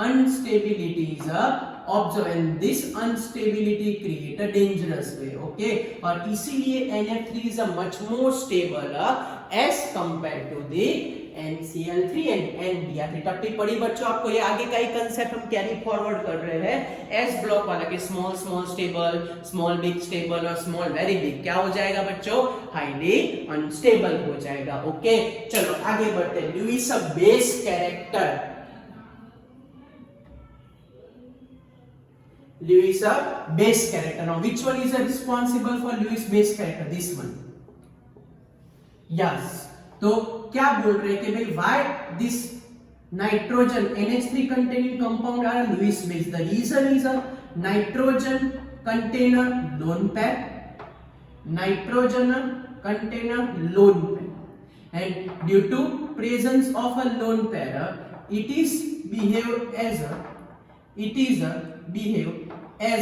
instability is observed and this instability create a dangerous way। okay और इसीलिए NF3 is a much more stable as compared to the NCl3 and NBr3। टप्पी पड़ी बच्चों आपको, ये आगे का ही concept हम कैरी फॉरवर्ड कर रहे हैं। एस ब्लॉक वाला के small small stable, small big stable और स्मॉल वेरी बिग क्या हो जाएगा बच्चों? हाईली अनस्टेबल हो जाएगा। ओके चलो आगे बढ़ते हैं। Lewis base character, Lewis base character. Now which one is responsible for Lewis base character? This one. Yes. तो क्या बोल रहे हैं कि भाई why this nitrogen NH3 containing compound are Lewis base? The reason is a nitrogen contain a lone pair, nitrogen contain a lone pair, and due to presence of a lone pair, it is behave as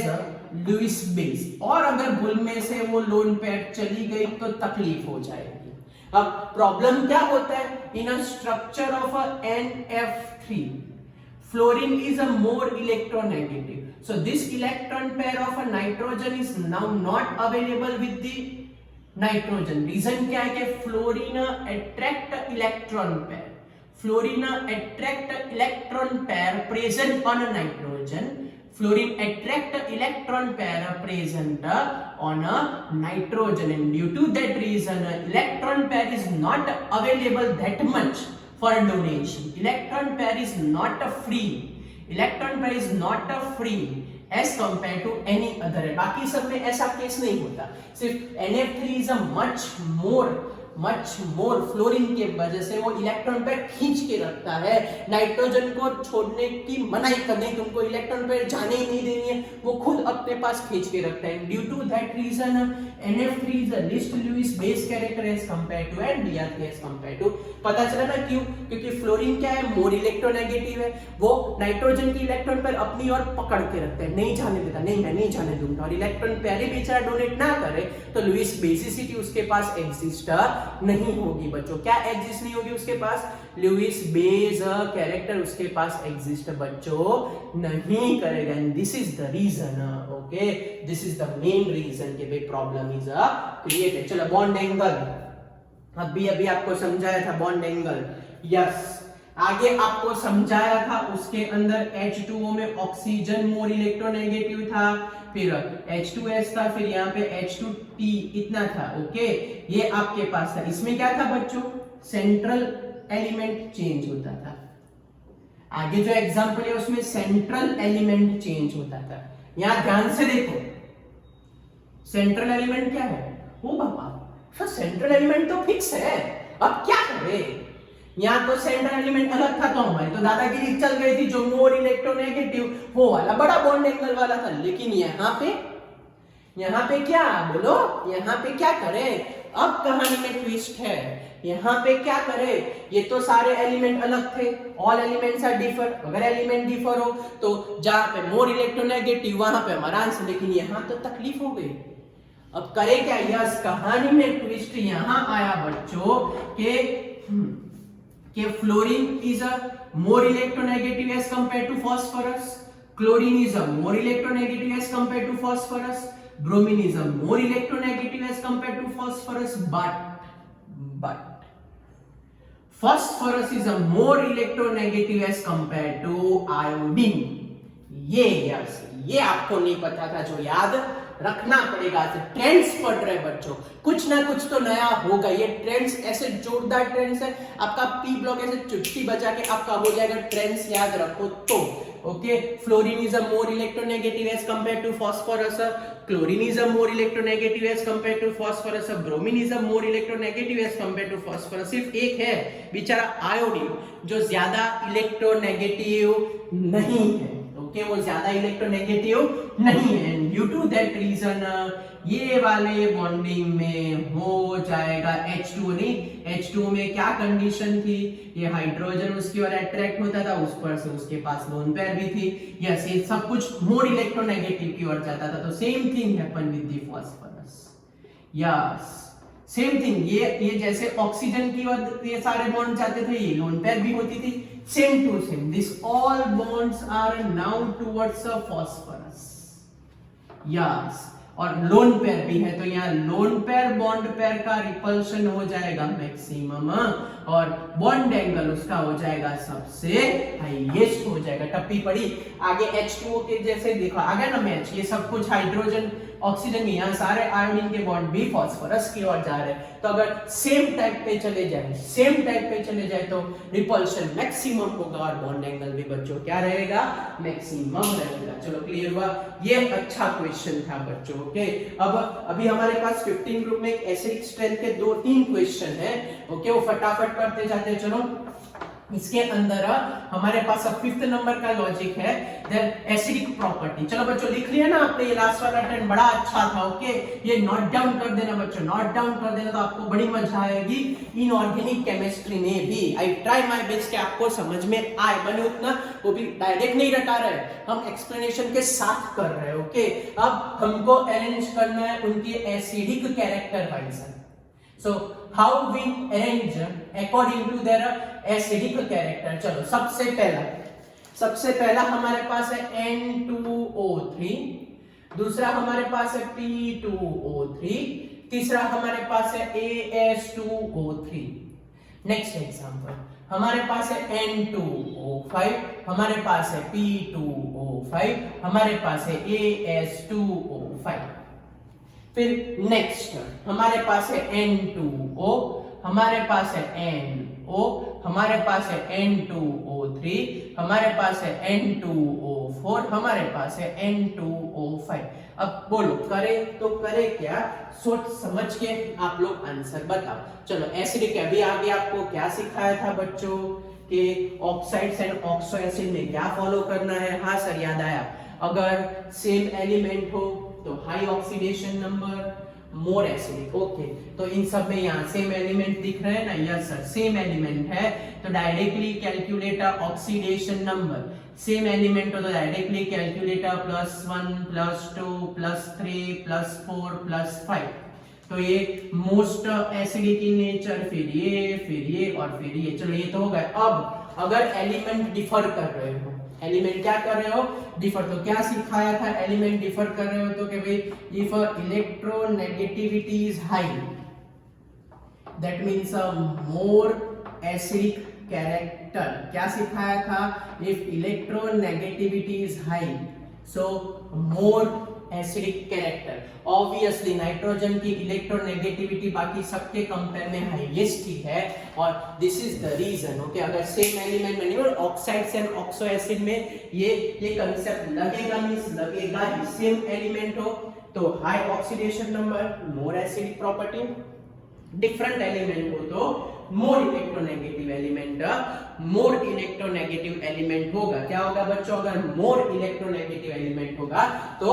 a Lewis base। और अगर bull में से वो lone pair चली गई तो तकलीफ हो जाएगी। अब प्रॉब्लम क्या होता है? In a structure of a NF3 fluorine is a more electronegative, so this electron pair of a nitrogen is now not available with the nitrogen। Reason क्या है कि fluorine attract electron pair, fluorine attract electron pair present on nitrogen, fluorine attract electron pair present on a nitrogen, and due to that reason electron pair is not available that much for donation। electron pair is not free, electron pair is not free as compared to any other। बाकी सब में ऐसा case नहीं होता, सिर्फ NF3 is a much more fluorine के वजह से वो इलेक्ट्रॉन पेयर खींच के रखता है, नाइट्रोजन को छोड़ने की मनाही कर नहीं, तुमको इलेक्ट्रॉन पेयर जाने ही नहीं देनी है, वो खुद अपने पास खींच के रखता है। Due to that reason NF3 is a least Lewis base character as compared to NBr3 as compared to। पता चला ना क्यों? क्योंकि फ्लोरीन क्या है? मोर इलेक्ट्रोनेगेटिव है, वो नाइट्रोजन की इलेक्ट्रॉन पेयर अपनी ओर पकड़ के रखता है, नहीं जाने देता, नहीं मैं नहीं जाने दूंगा। और इलेक्ट्रॉन पेयर ही बेचारा डोनेट ना करे तो लुईस बेसिसिटी उसके पास एग्जिस्ट नहीं होगी बच्चों। क्या एग्जिस्ट नहीं होगी उसके पास? लुईस बेस कैरेक्टर उसके पास एग्जिस्ट बच्चों नहीं करेगा। And this is the reason, okay this is the main reason कि भाई प्रॉब्लम इज क्रिएटेड। चलो बॉन्ड एंगल अभी आपको समझाया था, बॉन्ड एंगल यस आगे आपको समझाया था, उसके अंदर H2O में ऑक्सीजन मोर इलेक्ट्रोनेगेटिव था, फिर H2S था, फिर यहाँ पे H2T इतना था। ओके ये आपके पास था। इसमें क्या था बच्चों? सेंट्रल एलिमेंट चेंज होता था। आगे जो एग्जांपल है उसमें सेंट्रल एलिमेंट चेंज होता था। यहां ध्यान से देखो, सेंट्रल एलिमेंट क्या है? ओ बाबा सर सेंट्रल एलिमेंट तो फिक्स है, अब क्या करें? यहाँ तो सेंट्रल एलिमेंट अलग था तो हमारी तो दादागिरी चल गई थी, जो मोर इलेक्ट्रोनेगेटिव वो वाला बड़ा बॉन्ड एंगल वाला था। लेकिन यहाँ पे क्या बोलो, यहाँ पे क्या करें? अब कहानी में ट्विस्ट है, यहाँ पे क्या करें? ये तो सारे एलिमेंट अलग थे, ऑल एलिमेंट्स आर डिफर। अगर एलिमेंट डिफर हो तो जहां पे मोर इलेक्ट्रोनेगेटिव वहां पे हमारा आंसर, लेकिन यहाँ तो तकलीफ हो गई। अब करें क्या? यस कहानी में ट्विस्ट यहाँ आया बच्चों के fluorine is a more electronegative as compare to phosphorus, chlorine is a more electronegative as compare to phosphorus, Bromine is a more electronegative as compared to phosphorus, but phosphorus is a more electronegative as compared to iodine. ये आपको नहीं पता था, जो याद रखना पड़ेगा। Trends पढ़ रहे बच्चों, कुछ ना कुछ तो नया होगा। ये ट्रेंड्स ऐसे जोरदार ट्रेंड्स है, आपका पी ब्लॉक ऐसे चुटकी बजा के आपका हो जाएगा। ट्रेंड्स याद रखो तो okay. Fluorine is a more electronegative as compare to phosphorus, chlorine is a more electronegative as compare to phosphorus, bromine is a more electronegative as compare to phosphorus. सिर्फ एक है बेचारा आयोडीन जो ज्यादा इलेक्ट्रोनेगेटिव नहीं है। ओके, वो ज्यादा इलेक्ट्रोनेगेटिव नहीं है। ड्यू टू दैट रीजन ये वाले बॉन्डिंग में हो जाएगा H2। नहीं, H2 में क्या कंडीशन थी, ये हाइड्रोजन उसकी ओर अट्रैक्ट होता था, उस पर से उसके पास लोन पेयर भी थी। यस, ये सब कुछ मोर इलेक्ट्रोनेगेटिव की ओर जाता था। तो same thing happen with the phosphorus. Yes, same thing. ये जैसे ऑक्सीजन की ओर ये सारे बॉन्ड जाते थे, ये लोन पेयर भी होती थी। Same to same, this all bonds are now towards a phosphorus. Yes, और लोन पेयर भी है, तो यहाँ लोन पेयर बॉन्ड पेयर का रिपल्शन हो जाएगा मैक्सिमम, और बॉन्ड एंगल उसका हो जाएगा सबसे हाईएस्ट हो जाएगा। टप्पी पड़ी आगे H2O के जैसे देखो आगे ना मैच, ये सब कुछ हाइड्रोजन ऑक्सीजन, यहाँ सारे आयोडीन के बॉन्ड भी फास्फोरस की ओर जा रहे हैं। तो अगर सेम टाइप पे चले जाए तो रिपल्शन मैक्सिमम होगा और बॉन्ड एंगल भी बच्चों क्या रहेगा, मैक्सिमम रहेगा। चलो क्लियर हुआ, ये अच्छा क्वेश्चन था बच्चों। ओके, अब अभी हमारे पास 15 ग्रुप में एसिडिक स्ट्रेंथ के 2-3 क्वेश्चन है। ओके, वो फटाफट करते जाते हैं। चलो, इसके अंदर हमारे पास अब 5th नंबर का लॉजिक है, देन एसिडिक प्रॉपर्टी। चलो बच्चों, लिख लिया ना आपने, ये लास्ट वाला ट्रेंड बड़ा अच्छा था। ओके, ये नोट डाउन कर देना बच्चों, नोट डाउन कर देना, तो आपको बड़ी मजा आएगी इनऑर्गेनिक केमिस्ट्री में भी। आई ट्राई माय बेस्ट कि आपको समझ में आए, बने उतना, वो भी डायरेक्ट नहीं रटा रहे, हम एक्सप्लेनेशन के साथ कर रहे हैं। ओके, अब हमको अरेंज करना है उनके acidic character wise. So how we arrange according to their acidic character। चलो, सबसे पहला हमारे पास है N2O3, दूसरा हमारे पास है P2O3, तीसरा हमारे पास है AS2O3। नेक्स्ट एग्जांपल, हमारे पास है N2O5, हमारे पास है P2O5, हमारे पास है AS2O5। फिर नेक्स्ट हमारे पास है N2O, हमारे पास है NO, हमारे पास है N2O3, हमारे पास है N2O4, हमारे पास है N2O5। अब बोलो, करे तो करे क्या, सोच समझ के आप लोग आंसर बताओ। चलो, एसिडिक अभी आगे आपको क्या सिखाया था बच्चों कि ऑक्साइड्स एंड ऑक्सो एसिड में क्या फॉलो करना है। हाँ सर, याद आया, अगर सेम एलिमेंट हो तो high oxidation number, more acidic. Okay, तो इन सब में यहाँ सेम एलिमेंट दिख रहे हैं ना, यस सर सेम एलिमेंट है, तो directly calculate oxidation number. Same element हो तो डायरेक्टली कैलकुलेट +1 +2 +3 +4 +5। तो ये मोस्ट एसिडिक इन नेचर, फिर ये और फिर ये। चलो, ये तो हो गया। अब अगर एलिमेंट डिफर कर रहे हो, एलिमेंट क्या कर रहे हो, डिफर, तो क्या सिखाया था, एलिमेंट डिफर कर रहे हो तो कि भाई if electronegativity is high that means a more acidic character. क्या सिखाया था, if electronegativity is high so more acidic character. Obviously nitrogen की इलेक्ट्रोनेगेटिविटी बाकी सबके कंपेयर में हाईएस्ट ही है, और this is the reason. Okay, अगर सेम एलिमेंट में नहीं, ऑक्साइड्स एंड ऑक्सो एसिड में ये कंसेप्ट लगेगा, मींस लगेगा ही। सेम एलिमेंट हो तो high oxidation number, more acidic property, different element हो तो मोर इलेक्ट्रोनेगेटिव एलिमेंट होगा। क्या होगा बच्चों, अगर मोर इलेक्ट्रोनेगेटिव एलिमेंट होगा तो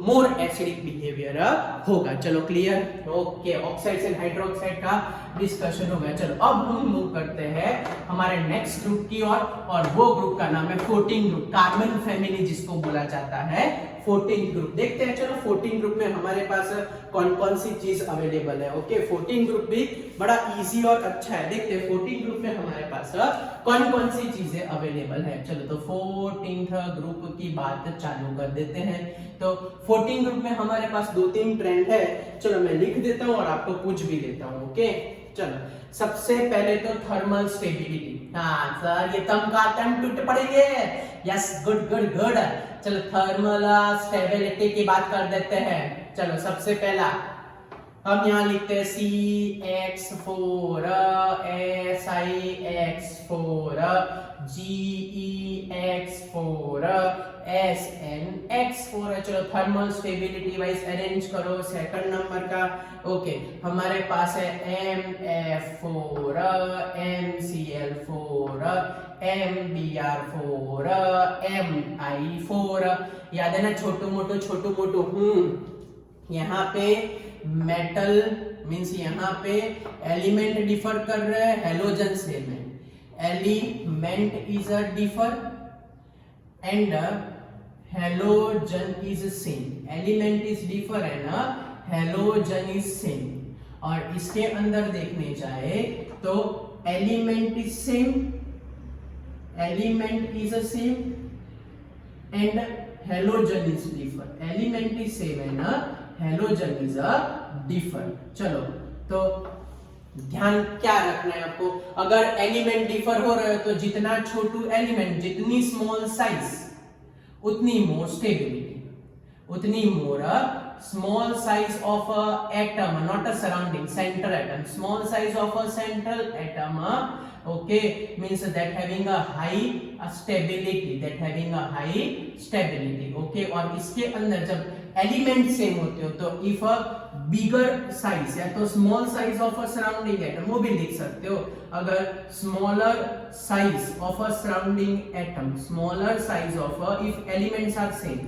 मोर एसिडिक बिहेवियर होगा। चलो clear. Okay, oxides and hydroxide का डिस्कशन हो गया। चलो, अब हम मूव करते हैं हमारे नेक्स्ट ग्रुप की ओर, और वो ग्रुप का नाम है 14 ग्रुप, कार्बन फैमिली जिसको बोला जाता है 14 ग्रुप। देखते हैं चलो 14 ग्रुप में हमारे पास कौन कौन सी चीज अवेलेबल है। ओके 14 ग्रुप भी बड़ा इजी और अच्छा है। देखते हैं 14 ग्रुप में हमारे पास कौन कौन सी चीजें अवेलेबल है। चलो तो 14th ग्रुप की बात चालू कर देते हैं। तो 14 ग्रुप में हमारे पास 2-3 ट्रेंड है। चलो मैं लिख देता हूँ और आपको पूछ भी देता हूँ। ओके चलो सबसे पहले तो थर्मल स्टेबिलिटी। हाँ सर ये तम का तम टूट पड़ेंगे। Yes good good good. चलो थर्मल स्टेबिलिटी की बात कर देते हैं। चलो सबसे पहला हम यहाँ लिखते हैं CX4 SiX4 GeX4 SnX4 है। चलो थर्मल स्टेबिलिटी वाइज अरेंज करो सेकंड नंबर का। ओके हमारे पास है MF4 MCl4 MBr4 Mi4। याद है ना छोटू मोटू। यहाँ पे मेटल मींस यहाँ पे एलिमेंट डिफर कर रहे हैं हेलोजन से। Element is a differ and halogen is same. Element is differ and halogen is same. और इसके अंदर देखने जाए तो element is same and halogen is differ. Element is same and halogen is a differ. चलो तो ध्यान क्या रखना है आपको, अगर एलिमेंट डिफर हो रहे हो तो जितना छोटू एलिमेंट जितनी स्मॉल साइज उतनी मोर स्टेबिलिटी, उतनी मोर small size of a atom, not a surrounding, central atom, small size of a central atom, okay, means that having a high stability, okay। और इसके अंदर जब एलिमेंट सेम होते हो तो इफ अ बिगर साइज या तो small size of a surrounding atom वो भी लिख सकते हो। अगर smaller size of a surrounding atom, smaller size of a if elements are same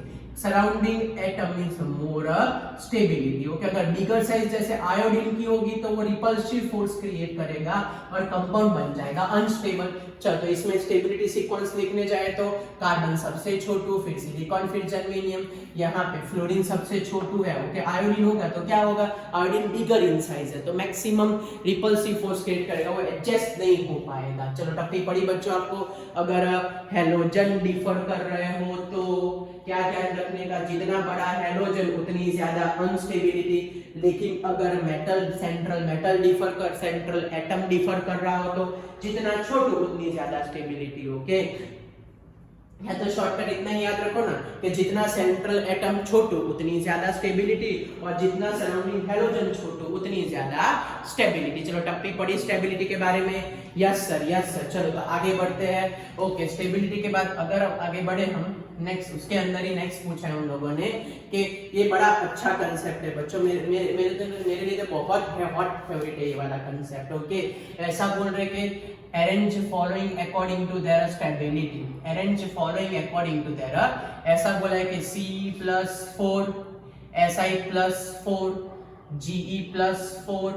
surrounding atom means more stability. Okay अगर बिगर साइज जैसे आयोडीन की होगी तो वो रिपल्सिव फोर्स क्रिएट करेगा और कंपाउंड बन जाएगा अनस्टेबल। चलो तो इसमें स्टेबिलिटी सीक्वेंस लिखने जाए तो कार्बन सबसे छोटू, फिर सिलिकॉन, फिर जर्मेनियम, यहाँ पे फ्लोरीन सबसे छोटू है। ओके आयोडीन होगा तो क्या होगा, आयोडीन बिगर इन साइज है तो मैक्सिमम रिपल्सिव फोर्स क्रिएट करेगा, वो एडजस्ट नहीं हो पाएगा। चलो टप्पी पड़ी बच्चों आपको, अगर हेलोजन डिफर कर रहे हो तो क्या ध्यान रखने का, जितना बड़ा हेलोजन उतनी ज्यादा अनस्टेबिलिटी। लेकिन अगर मेटल सेंट्रल एटम डिफर कर रहा हो तो जितना छोटू उतनी ज्यादा स्टेबिलिटी। ओके या तो शॉर्टकट इतना ही याद रखो ना कि जितना सेंट्रल एटम छोटू उतनी ज्यादा स्टेबिलिटी और जितना सराउंडिंग हेलोजन छोटू उतनी ज्यादा स्टेबिलिटी। चलो टप्पी पड़ी स्टेबिलिटी के बारे में। यस सर चलो तो आगे बढ़ते हैं। ओके स्टेबिलिटी के बाद अगर आगे बढ़े हम नेक्स्ट, उसके अंदर ही नेक्स्ट पूछा है उन लोगों ने कि ये बड़ा अच्छा कंसेप्ट है बच्चों, मेरे लिए तो बहुत हॉट फेवरेट है ये वाला कंसेप्ट। ओके ऐसा बोल रहे कि arrange following according to their stability, arrange following according to their, ऐसा बोला है कि C+4 Si+4 Ge+4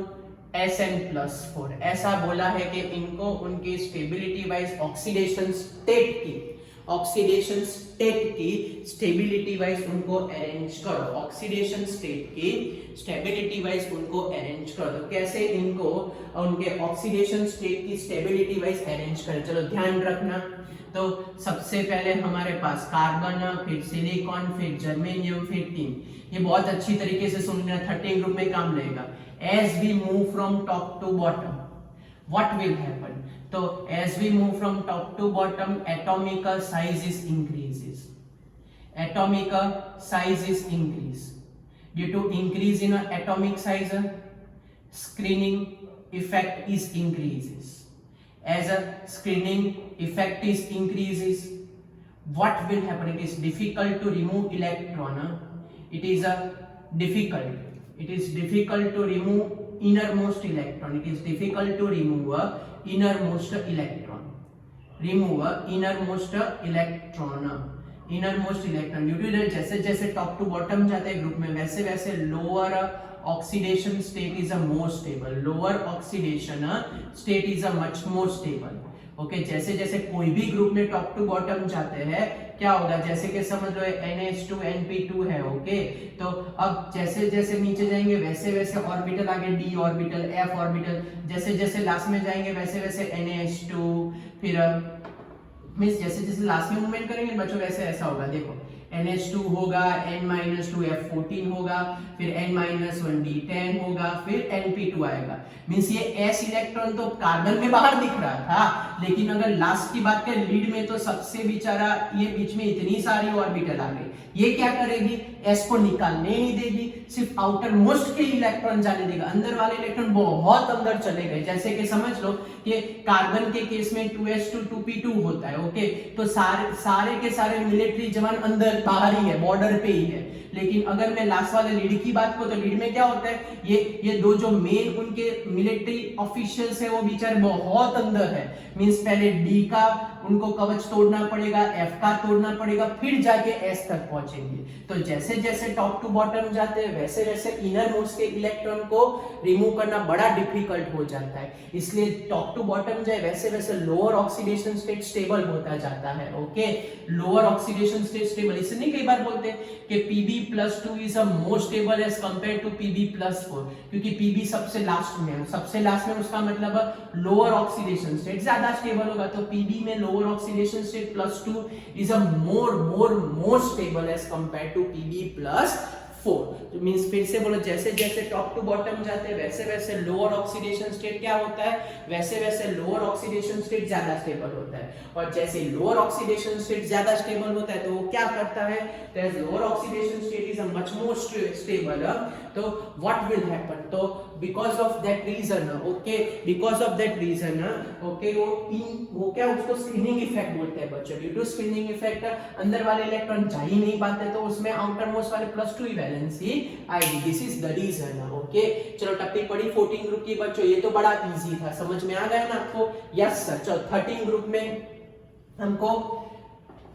Sn+4, ऐसा बोला है कि इनको उनकी स्टेबिलिटी वाइज ऑक्सीडेशन स्टेट की स्टेबिलिटी वाइज उनको अरेंज करो, ऑक्सीडेशन स्टेट की स्टेबिलिटी वाइज उनको अरेंज करो। तो कैसे इनको उनके ऑक्सीडेशन स्टेट की स्टेबिलिटी वाइज अरेंज करें, चलो ध्यान रखना। तो सबसे पहले हमारे पास कार्बन, फिर सिलिकॉन, फिर जर्मेनियम, फिर टिन। ये बहुत अच्छी तरीके से सुनना, 13 ग्रुप में काम रहेगा। As we move from top to bottom what will happen, तो as we move from top to bottom atomic size is increases, atomic size is increase, due to increase in atomic size screening effect is increases, as a screening effect is increases what will happen, it is difficult to remove electron, it is difficult to remove innermost electron, it is difficult to remove innermost electron, due to that जैसे जैसे top to bottom जाते हैं group में वैसे वैसे lower oxidation state is a more stable, lower oxidation state is a much more stable. Okay जैसे जैसे कोई भी ग्रुप में टॉप टू बॉटम जाते हैं क्या होगा, जैसे कि समझ लो NH2 NP2 है, ओके। तो अब जैसे जैसे नीचे जाएंगे वैसे वैसे ऑर्बिटल आगे d ऑर्बिटल, f ऑर्बिटल, जैसे जैसे लास्ट में जाएंगे वैसे वैसे NH2, फिर मींस जैसे जैसे लास्ट में मूवमेंट करेंगे बच्चों वैसे ऐसा होगा, देखो NH2 होगा, N-2 F14 होगा, फिर N-1 D10 होगा, फिर Np2 आएगा। मींस ये s इलेक्ट्रॉन तो कार्बन में बाहर दिख रहा था, लेकिन अगर लास्ट की बात करें लीड में, तो सबसे बेचारा ये बीच में इतनी सारी ऑर्बिटल आ गई, ये क्या करेगी, s को निकालने नहीं देगी, सिर्फ आउटर मोस्ट के इलेक्ट्रॉन जाने देगा, अंदर वाले इलेक्ट्रॉन बहुत अंदर चले गए। जैसे कि समझ लो कि कार्बन के केस में 2s2 2p2 होता है, ओके। तो सारे के सारे मिलिट्री जवान अंदर बाहर ही है, बॉर्डर पे ही है। लेकिन अगर मैं लास्ट वाले लीड की बात करूं तो लीड में क्या होता है, ये दो जो मेन उनके मिलिट्री ऑफिशियल्स है वो बेचारे बहुत अंदर है। मींस पहले डी का उनको कवच तोड़ना पड़ेगा, एफ का तोड़ना पड़ेगा, फिर जाके एस तक पहुंचेंगे। तो जैसे जैसे टॉप टू बॉटम जाते हैं वैसे वैसे इनर मोस्ट के इलेक्ट्रॉन को रिमूव करना बड़ा डिफिकल्ट हो जाता है। इसलिए टॉप टू बॉटम जाए वैसे वैसे लोअर ऑक्सीडेशन स्टेट स्टेबल होता जाता है, okay. Lower oxidation state stable, इसलिए कई बार बोलते हैं कि Pb+2 is a more stable as compare to Pb+4, क्योंकि Pb सबसे लास्ट में है, सबसे लास्ट में उसका मतलब लोअर ऑक्सीडेशन स्टेट ज्यादा स्टेबल होगा। तो Pb में lower oxidation state +2 is a more stable as compare to Pb+4। तो मींस फिर से बोलो, जैसे जैसे टॉप टू बॉटम जाते हैं वैसे वैसे लोअर ऑक्सीडेशन स्टेट क्या होता है, वैसे वैसे लोअर ऑक्सीडेशन स्टेट ज्यादा स्टेबल होता है। और जैसे लोअर ऑक्सीडेशन स्टेट ज्यादा स्टेबल होता है तो वो क्या करता है, that lower oxidation state is a much more stable. तो व्हाट विल हैपन, तो because of that reason, okay, because of that reason, okay, वो क्या उसको स्पिनिंग इफेक्ट बोलते हैं बच्चों। ड्यू टू स्पिनिंग इफेक्ट अंदर वाले इलेक्ट्रॉन जा ही नहीं पाते, तो उसमें आउटर मोस्ट वाले +2 वैलेंसी आएगी। This is the reason, okay. चलो टॉपिक पढ़ी 14 ग्रुप की बच्चों, ये तो बड़ा इजी था, समझ में आ गया ना आपको? Yes sir. चलो 13 ग्रुप में हमको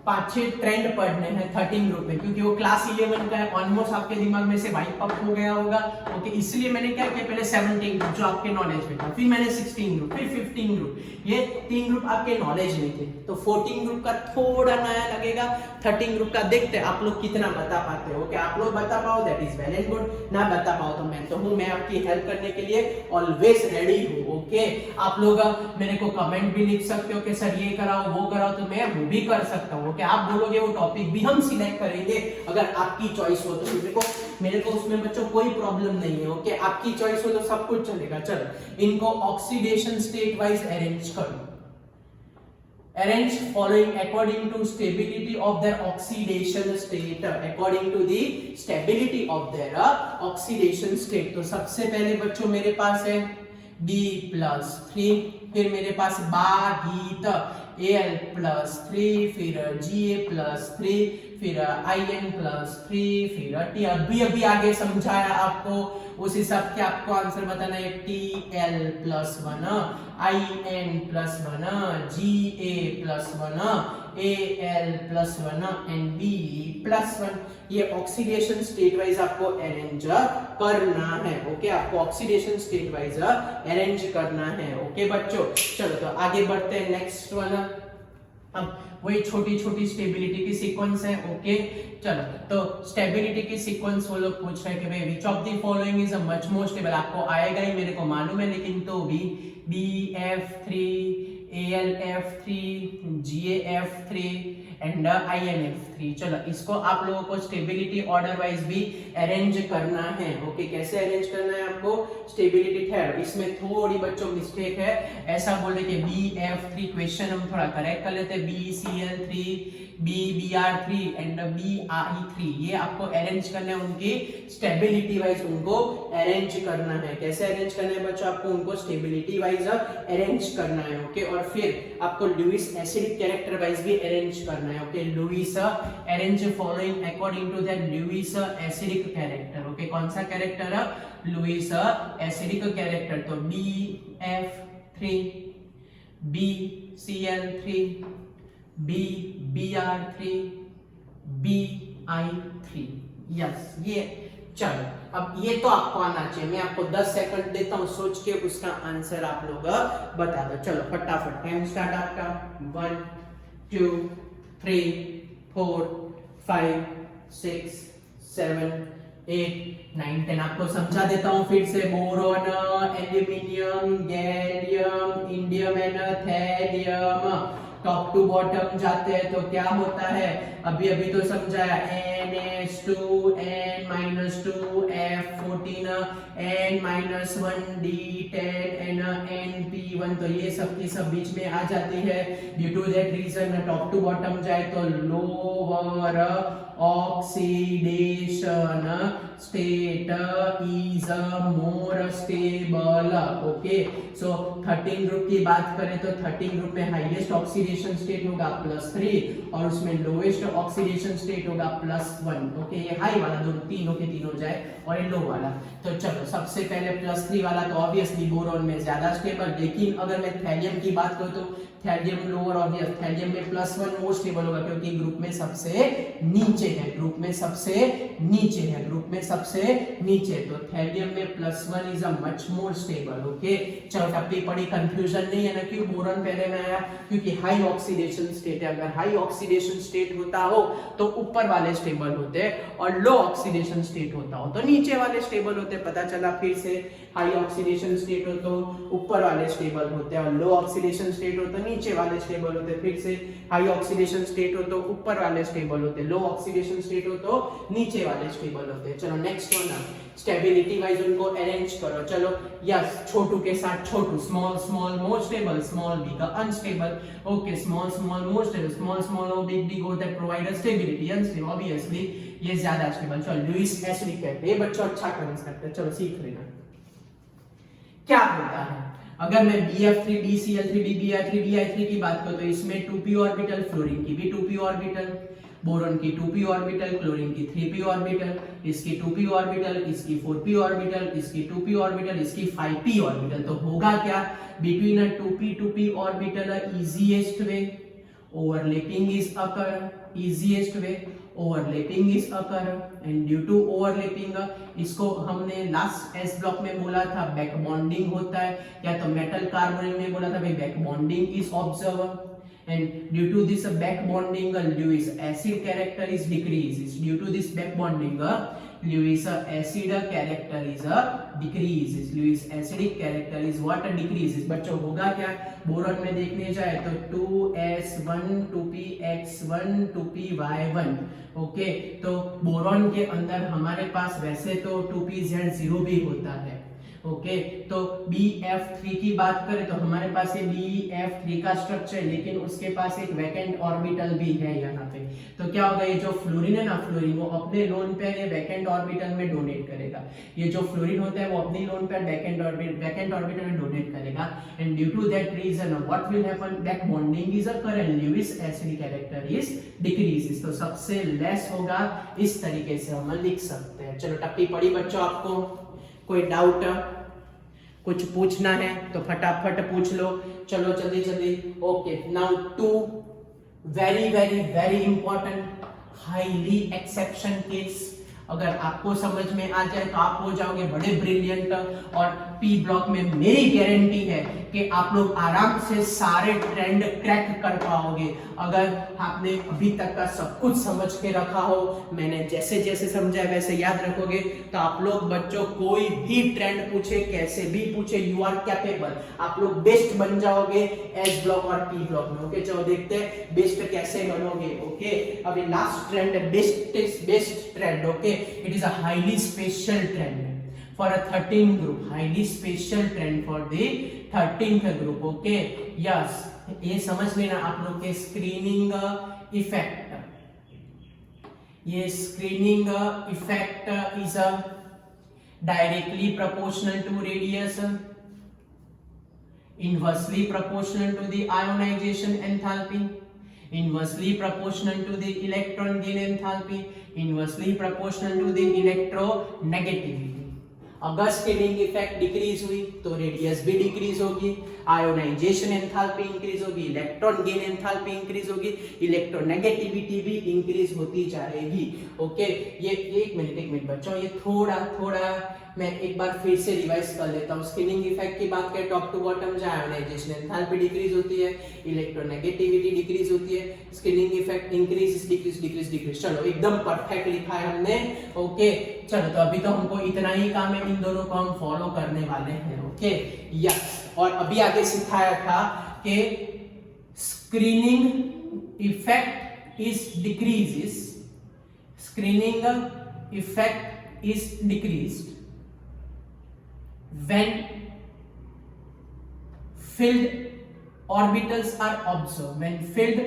5-6 ट्रेंड पढ़ने हैं 13 ग्रुप में, क्योंकि वो क्लास 11 का है, ऑलमोस्ट आपके दिमाग में से वाइप अप हो गया होगा, ओके। इसलिए मैंने क्या किया, पहले 17 ग्रुप जो आपके नॉलेज में था, फिर मैंने 16 ग्रुप, फिर 15 ग्रुप, ये 3 ग्रुप आपके नॉलेज में थे। तो 14 ग्रुप का थोड़ा नया लगेगा, 13 ग्रुप का देखते हैं आप लोग कितना बता पाते हो। ओके, आप लोग बता पाओ that is well and good, ना बता पाओ तो मैं तो हूं, मैं आपकी हेल्प करने के लिए ऑलवेज रेडी हूं, ओके। आप लोग मेरे को कमेंट भी लिख सकते हो कि सर ये कराओ वो कराओ, तो मैं वो भी कर सकता हूं, ओके। आप बोलोगे वो टॉपिक भी हम सिलेक्ट करेंगे, अगर आपकी चॉइस हो तो मेरे को उसमें बच्चों कोई प्रॉब्लम नहीं है, ओके। आपकी चॉइस हो तो सब कुछ चलेगा। चलो इनको ऑक्सीडेशन स्टेट वाइज अरेंज करो, arranged following according to stability of their oxidation state, according to the stability of their oxidation state। तो सबसे पहले बच्चों मेरे पास है B+3, फिर मेरे पास बागीत Al+3, फिर Ga+3, फिर In+3, फिर T। अभी आगे समझाया आपको, उस हिसाब के आपको आंसर बताना है। Tl+1, In+1, Ga+1, Al+1 and B+1। ये ऑक्सीडेशन स्टेट वाइज आपको अरेंज करना है, ओके। आपको ऑक्सीडेशन स्टेट वाइज अरेंज करना है, ओके बच्चों। चलो तो आगे बढ़ते हैं, नेक्स्ट वाला। अब वही छोटी छोटी स्टेबिलिटी की सीक्वेंस है, ओके। चलो तो स्टेबिलिटी की सीक्वेंस वो लोग पूछ रहे हैं कि भाई which of the following is a much more stable. आपको आएगा ही, मेरे को मालूम है, लेकिन तो भी BF3, AlF3, GaF3 and INF3। चलो इसको आप लोगों को स्टेबिलिटी ऑर्डर वाइज भी अरेंज करना है, ओके। कैसे अरेंज करना है आपको, स्टेबिलिटी थ्रेड। इसमें थोड़ी बच्चों मिस्टेक है, ऐसा बोले कि BF3, क्वेश्चन हम थोड़ा करेक्ट कर लेते हैं, BCl3, BBr3 एंड BI3, ये आपको अरेंज करना है, उनकी स्टेबिलिटी वाइज उनको अरेंज करना है। कैसे अरेंज करना है बच्चों, आपको उनको स्टेबिलिटी वाइज अरेंज करना है, ओके। और फिर आपको लुईस एसिडिक कैरेक्टर वाइज भी अरेंज करना है, okay. Lewis arrange following according to that Lewis acidic character, okay. कौन सा कैरेक्टर, लुईस एसिडिक कैरेक्टर। तो BF3, BCl3, BBr3, BI3, yes. ये चलो अब ये तो आपको आना चाहिए, मैं आपको 10 सेकंड देता हूं, सोच के उसका आंसर आप लोग बता दो। चलो फटाफट टाइम स्टार्ट आपका, 1 2 3 4 5 6 7 8 9 10 आपको समझा देता हूं फिर से। Boron, aluminium, gallium, indium and thallium, top to bottom जाते हैं तो क्या होता है, अभी अभी तो समझाया, NH2 N-2 F14 N-1 D10 NP1, तो ये सब की सब बीच में आ जाती है। Due to that reason top to bottom जाए तो lower oxidation state is more stable. Okay, so 13 group की बात करें तो 13 ग्रुप में हाईएस्ट ऑक्सीडेशन स्टेट होगा +3 और उसमें लोएस्ट ऑक्सीडेशन स्टेट होगा +1। ओके, ये हाई वाला दोनों तीनों के तीनों जाए और ये लो वाला। तो चलो सबसे पहले +3 वाला तो ऑब्वियसली बोरॉन में ज्यादा स्टेबल, लेकिन अगर मैं थैलियम की बात करूं तो थैलियम लोअर, ऑब्वियस थैलियम में +1 मोर स्टेबल होगा क्योंकि ग्रुप में सबसे नीचे है, ग्रुप में सबसे नीचे है, ग्रुप में सबसे नीचे, तो थैलियम में +1 is a much more stable. Okay, चलो टप्पी पड़ी, कंफ्यूजन नहीं है ना, क्यों बोरॉन पहले में आया, क्योंकि हाई ऑक्सीडेशन स्टेट है। अगर हाई ऑक्सीडेशन स्टेट होता हो तो ऊपर वाले स्टेबल होते हैं और लो ऑक्सीडेशन स्टेट होता हो तो नीचे वाले स्टेबल होते। पता चला फिर से, हाई ऑक्सीडेशन स्टेट हो तो ऊपर वाले स्टेबल होते हैं और लो ऑक्सीडेशन स्टेट हो तो नीचे वाले स्टेबल होते। फिर से, हाई ऑक्सीडेशन स्टेट हो तो ऊपर वाले स्टेबल होते, लो ऑक्सीडेशन स्टेट हो तो नीचे वाले स्टेबल होते। चलो नेक्स्ट वन, स्टेबिलिटी वाइज उनको अरेंज करो। चलो यस, छोटू के साथ छोटू, small small more stable, small big unstable. Okay, small small more stable, small small और बिग बिग हो that provide stability, unstable obviously ये ज्यादा स्टेबल। चलो लुईस एसिड कहते हैं, ये बच्चों अच्छा कंसेप्ट है, चलो सीख लेना। क्या होता है अगर मैं BF3 BCl3 BBr3 DI3 की बात करूं तो इसमें 2p ऑर्बिटल, फ्लोरीन की भी 2p ऑर्बिटल, बोरॉन की 2p ऑर्बिटल, क्लोरीन की 3p ऑर्बिटल, इसकी 2p ऑर्बिटल, इसकी 4p ऑर्बिटल, इसकी 2p ऑर्बिटल, इसकी 5p ऑर्बिटल। तो होगा क्या, between a 2p orbital easiest way overlapping is occur, easiest way overlapping is occur and due to overlapping, इसको हमने लास्ट एस ब्लॉक में बोला था बैक बॉन्डिंग होता है, या तो मेटल कार्बोनिल में बोला था भाई back bonding is observe and due to this back bonding Lewis acid character is decreases. Due to this back bonding Lewis acid character is decreases. Lewis acidic character is what decreases. बच्चों होगा क्या, boron में देखने जाए तो 2s1 2px1 2py1। Okay, तो boron के अंदर हमारे पास वैसे तो 2pz0 भी होता है। ओके, तो BF3 की बात करें तो हमारे पास ये BF3 का स्ट्रक्चर है, लेकिन उसके पास एक वैकेंट ऑर्बिटल भी है यहाँ पे। तो क्या होगा, ये जो फ्लोरीन है ना, फ्लोरीन वो अपने लोन पे ये वैकेंट ऑर्बिटल में डोनेट करेगा। ये जो फ्लोरीन होता है वो अपनी लोन पे वैकेंट ऑर्बिटल में डोनेट करेगा and due to that reason what will happen, back bonding is occur and Lewis acid character is decreases. तो सबसे लेस होगा, इस तरीके से हम लिख सकते हैं। चलो टप्पी पड़ी बच्चों, आपको कोई डाउट कुछ पूछना है तो फटाफट पूछ लो। चलो जल्दी जल्दी। Okay, now to very very very important highly exception case. अगर आपको समझ में आ जाए तो आप हो जाओगे बड़े ब्रिलियंट, और पी ब्लॉक में मेरी गारंटी है कि आप लोग आराम से सारे ट्रेंड क्रैक कर पाओगे अगर आपने अभी तक का सब कुछ समझ के रखा हो। मैंने जैसे जैसे समझाया वैसे याद रखोगे तो आप लोग बच्चों कोई भी ट्रेंड पूछे, कैसे भी पूछे, यू आर कैपेबल, आप लोग बेस्ट बन जाओगे एस ब्लॉक और पी ब्लॉक में। ओके, चलो देखते हैं बेस्ट कैसे बनोगे। ओके, अभी लास्ट ट्रेंड है best trend. Okay, it is a highly special trend for a 13 group, highly special trend for the 13th group. Okay, yes, ये समझ लेना आप लोग के स्क्रीनिंग इफेक्ट। ये screening effect is directly proportional to radius, inversely proportional to the ionization enthalpy, inversely proportional to the electron gain enthalpy, inversely proportional to the electronegativity। अगर screening effect decrease हुई तो रेडियस भी decrease होगी, ionisation enthalpy increase होगी, electron gain enthalpy increase होगी, electronegativity भी increase होती जाएगी। ओके, ये एक मिनट बच्चों, ये थोड़ा मैं एक बार फिर से रिवाइज कर लेता हूँ। स्क्रीनिंग इफेक्ट की बात करें, टॉप टू बॉटम जाए, आयोनाइजेशन एंथैल्पी डिक्रीज होती है, इलेक्ट्रोनेगेटिविटी डिक्रीज होती है, screening effect increase decrease decrease decrease. चलो एकदम परफेक्ट लिखा है हमने। ओके चलो, तो अभी तो हमको इतना ही काम है, इन दोनों को हम फॉलो करने वाले हैं। ओके यस, और अभी आगे सिखाया था कि screening effect is decreases, screening effect is decreased when filled orbitals are observed, when filled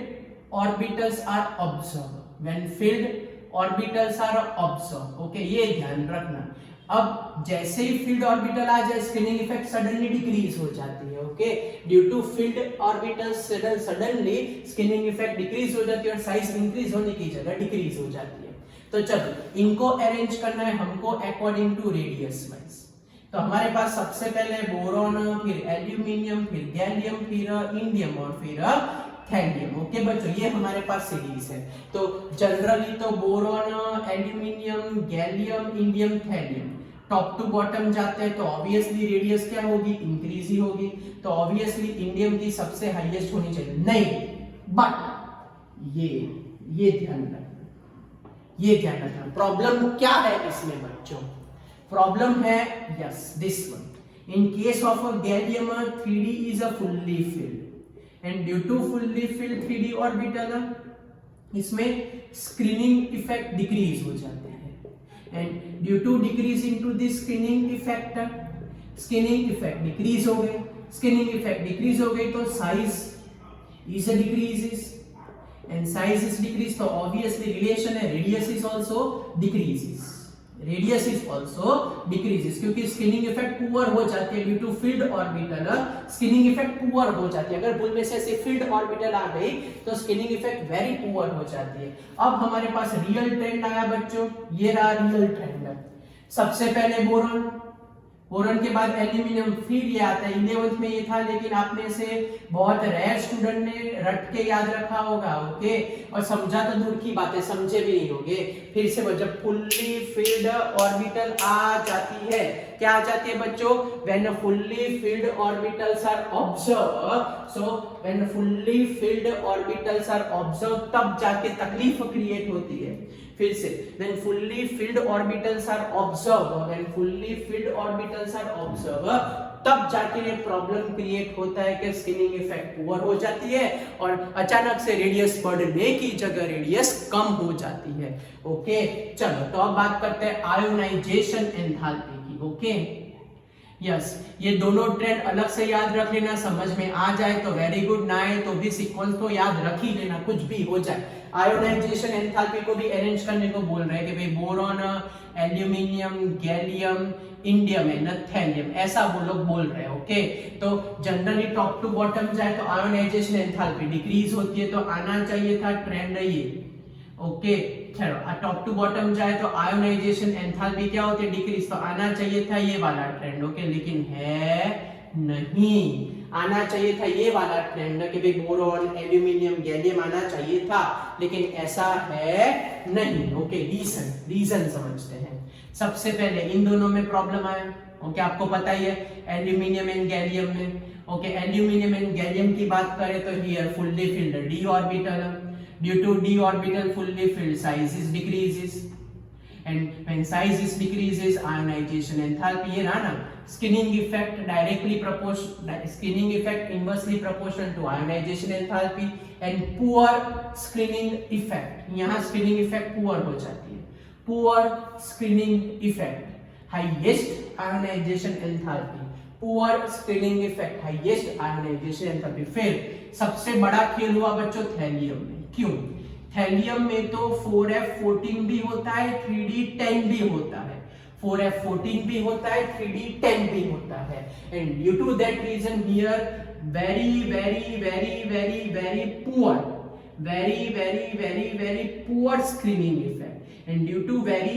orbitals are observed, when filled orbitals are observed। Okay ये ध्यान रखना। अब जैसे ही फील्ड ऑर्बिटल आ जाए, स्क्रीनिंग इफेक्ट सडनली डिक्रीज हो जाती है। Okay, due to filled orbitals suddenly screening effect decrease हो जाती है और साइज इंक्रीज होने की जगह डिक्रीज हो जाती है। तो चलो इनको अरेंज करना है हमको अकॉर्डिंग टू रेडियस वाइज। तो हमारे पास सबसे पहले बोरॉन, फिर एल्यूमिनियम, फिर गैलियम, फिर इंडियम और फिर थैलियम। ओके बच्चों, ये हमारे पास सीरीज है। तो जनरली तो boron, aluminium, gallium, indium, thallium top to bottom जाते हैं, तो ऑब्वियसली रेडियस क्या होगी, इंक्रीज ही होगी। तो ऑब्वियसली इंडियम की सबसे हाईएस्ट होनी चाहिए, नहीं बट ये ध्यान रखना, ये ध्यान रखना। प्रॉब्लम क्या है इसमें बच्चों? प्रॉब्लम है yes this one. In case of a gallium 3d is a fully filled and due to fully filled 3d orbital इसमें स्क्रीनिंग इफेक्ट डिक्रीज हो जाते हैं and due to decrease into this screening effect, screening effect decrease हो गए, screening effect decrease हो गई तो size is decreases and size is decrease, तो ऑब्वियसली रिलेशन है radius is also decreases, radius is also decreases, क्योंकि screening effect poor हो जाती है due to filled orbital, screening effect poor हो जाती है। अगर बुल में से ऐसे फील्ड ऑर्बिटल आ गई तो स्क्रीनिंग इफेक्ट वेरी पुअर हो जाती है। अब हमारे पास रियल ट्रेंड आया बच्चों, ये रहा रियल ट्रेंड। सबसे पहले बोरॉन, बोरॉन के बाद एल्यूमिनियम, फिर ये आता है 11th में ये था, लेकिन आप में से बहुत रेयर स्टूडेंट ने रट के याद रखा होगा। ओके, और समझा तो दूर की बात है, समझे भी नहीं होगे। फिर से जब फुल्ली फिल्ड ऑर्बिटल आ जाती है, क्या आ जाती है बच्चों? When fully filled orbitals are observe, so when fully filled orbitals are observe, तब जाके तकलीफ क्रिएट होती है। फिर से when fully filled orbitals are observed, when fully filled orbitals are observed, तब जाके ये प्रॉब्लम क्रिएट होता है कि स्क्रीनिंग इफेक्ट पुअर हो जाती है और अचानक से रेडियस बढ़ने की जगह रेडियस कम हो जाती है। ओके चलो, तो अब बात करते हैं आयोनाइजेशन एंथैल्पी की। ओके यस, ये दोनों ट्रेंड अलग से याद रख लेना, समझ में आ जाए तो वेरी गुड, ना आए तो भी सीक्वेंस तो याद रख ही लेना, कुछ भी हो जाए। आयोनाइजेशन एंथैल्पी को भी अरेंज करने को बोल रहे हैं कि भाई boron, aluminium, gallium, indium and thallium, ऐसा वो लोग बोल रहे हैं। ओके, तो जनरली टॉप टू बॉटम जाए तो आयोनाइजेशन एंथैल्पी डिक्रीज होती है, तो आना चाहिए था ट्रेंड ये। ओके चलो, टॉप टू बॉटम जाए तो आयोनाइजेशन एंथैल्पी क्या होती है, डिक्रीज, तो आना चाहिए था ये वाला ट्रेंड। ओके, लेकिन है नहीं, आना चाहिए था ये वाला ट्रेंड कि भाई बोरॉन, एल्यूमिनियम, गैलियम आना चाहिए था, लेकिन ऐसा है नहीं। ओके, रीजन समझते हैं। सबसे पहले इन दोनों में प्रॉब्लम आया। ओके, आपको पता ही है एल्यूमिनियम एंड गैलियम में। ओके, एल्यूमिनियम एंड गैलियम की बात करें तो here fully filled d orbital, due to d orbital fully filled size is decreases and when size is decreases ionization enthalpy, ये रहा ना, screening effect directly proportional, screening effect inversely proportional to ionization enthalpy and poor screening effect, यहाँ screening effect poor हो जाती है, poor screening effect highest ionization enthalpy, poor screening effect highest ionization enthalpy. फिर सबसे बड़ा खेल हुआ बच्चों थैलियम में। क्यों? थैलियम में तो 4f14 भी होता है, 3d10 भी होता है, 4f14 भी होता है, 3d10 भी होता है, and due to that reason here very poor screening effect, and due to very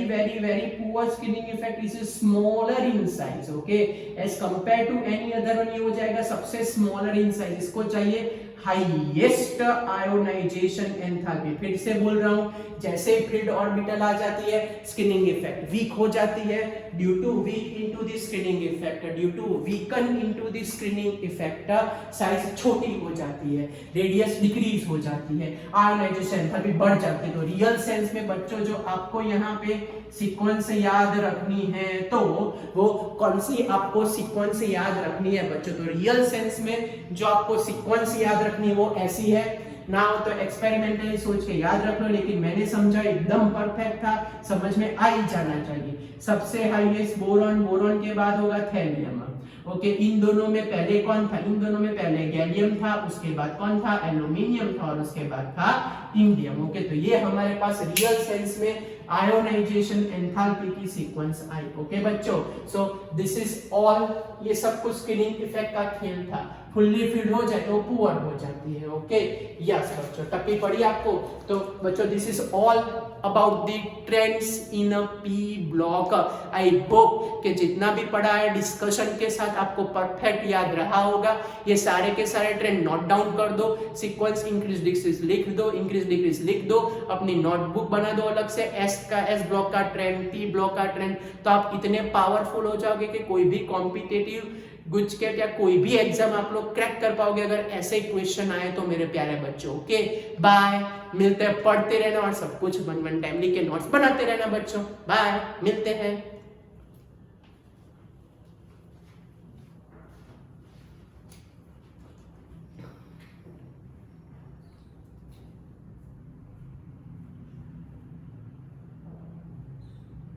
poor screening effect is smaller in size, okay, as compared to any other one। ये हो जाएगा सबसे smaller in size, इसको चाहिए highest ionization enthalpy. फिर से बोल रहा हूं, जैसे फील्ड ऑर्बिटल आ जाती है स्किनिंग इफेक्ट वीक हो जाती है, due to weak into the screening effect, due to weaken into the screening effect size छोटी हो जाती है, रेडियस डिक्रीज हो जाती है, आयोनाइजेशन एंथैल्पी बढ़ जाती है। तो रियल सेंस में बच्चों जो आपको यहाँ पे सीक्वेंस याद रखनी है तो वो कौन सी आपको सीक्वेंस याद रखनी है बच्चों? तो रियल सेंस में जो आपको सीक्वेंस याद रखनी है वो ऐसी है ना, तो एक्सपेरिमेंटली सोच के याद रख लो, लेकिन मैंने समझा एकदम परफेक्ट था, समझ में आ ही जाना चाहिए। सबसे हाईएस्ट बोरॉन, बोरॉन के बाद होगा थैलियम। ओके, इन दोनों में पहले कौन था? इन दोनों में पहले गैलियम था, उसके बाद कौन था? एल्यूमिनियम था, और उसके बाद था इंडियम। ओके, तो ये हमारे पास रियल सेंस में आयोनाइजेशन एंथैल्पी की सीक्वेंस आई। ओके बच्चों, सो दिस इज ऑल, ये सब कुछ स्किनिंग इफेक्ट का खेल था। फुल्ली फिल्ड हो जाए तो पुअर हो जाती है। ओके यस बच्चों, टप्पी पड़ी आपको? तो बच्चों this is all about the trends in a P block. I hope कि जितना भी पढ़ा है डिस्कशन के साथ आपको परफेक्ट याद रहा होगा। ये सारे के सारे ट्रेंड नोट डाउन कर दो, सीक्वेंस इंक्रीज डिक्रीज लिख दो, इंक्रीज डिक्रीज लिख दो, अपनी नोटबुक बना दो अलग से, एस ब्लॉक का ट्रेंड, पी ब्लॉक का ट्रेंड, तो आप इतने पावरफुल हो जाओगे कि कोई भी कॉम्पिटिटिव गुजकेट या कोई भी एग्जाम आप लोग क्रैक कर पाओगे अगर ऐसे क्वेश्चन आए तो मेरे प्यारे बच्चों। ओके बाय, मिलते हैं, पढ़ते रहना और सब कुछ वन टाइमली के नोट्स बनाते रहना बच्चों। बाय, मिलते हैं।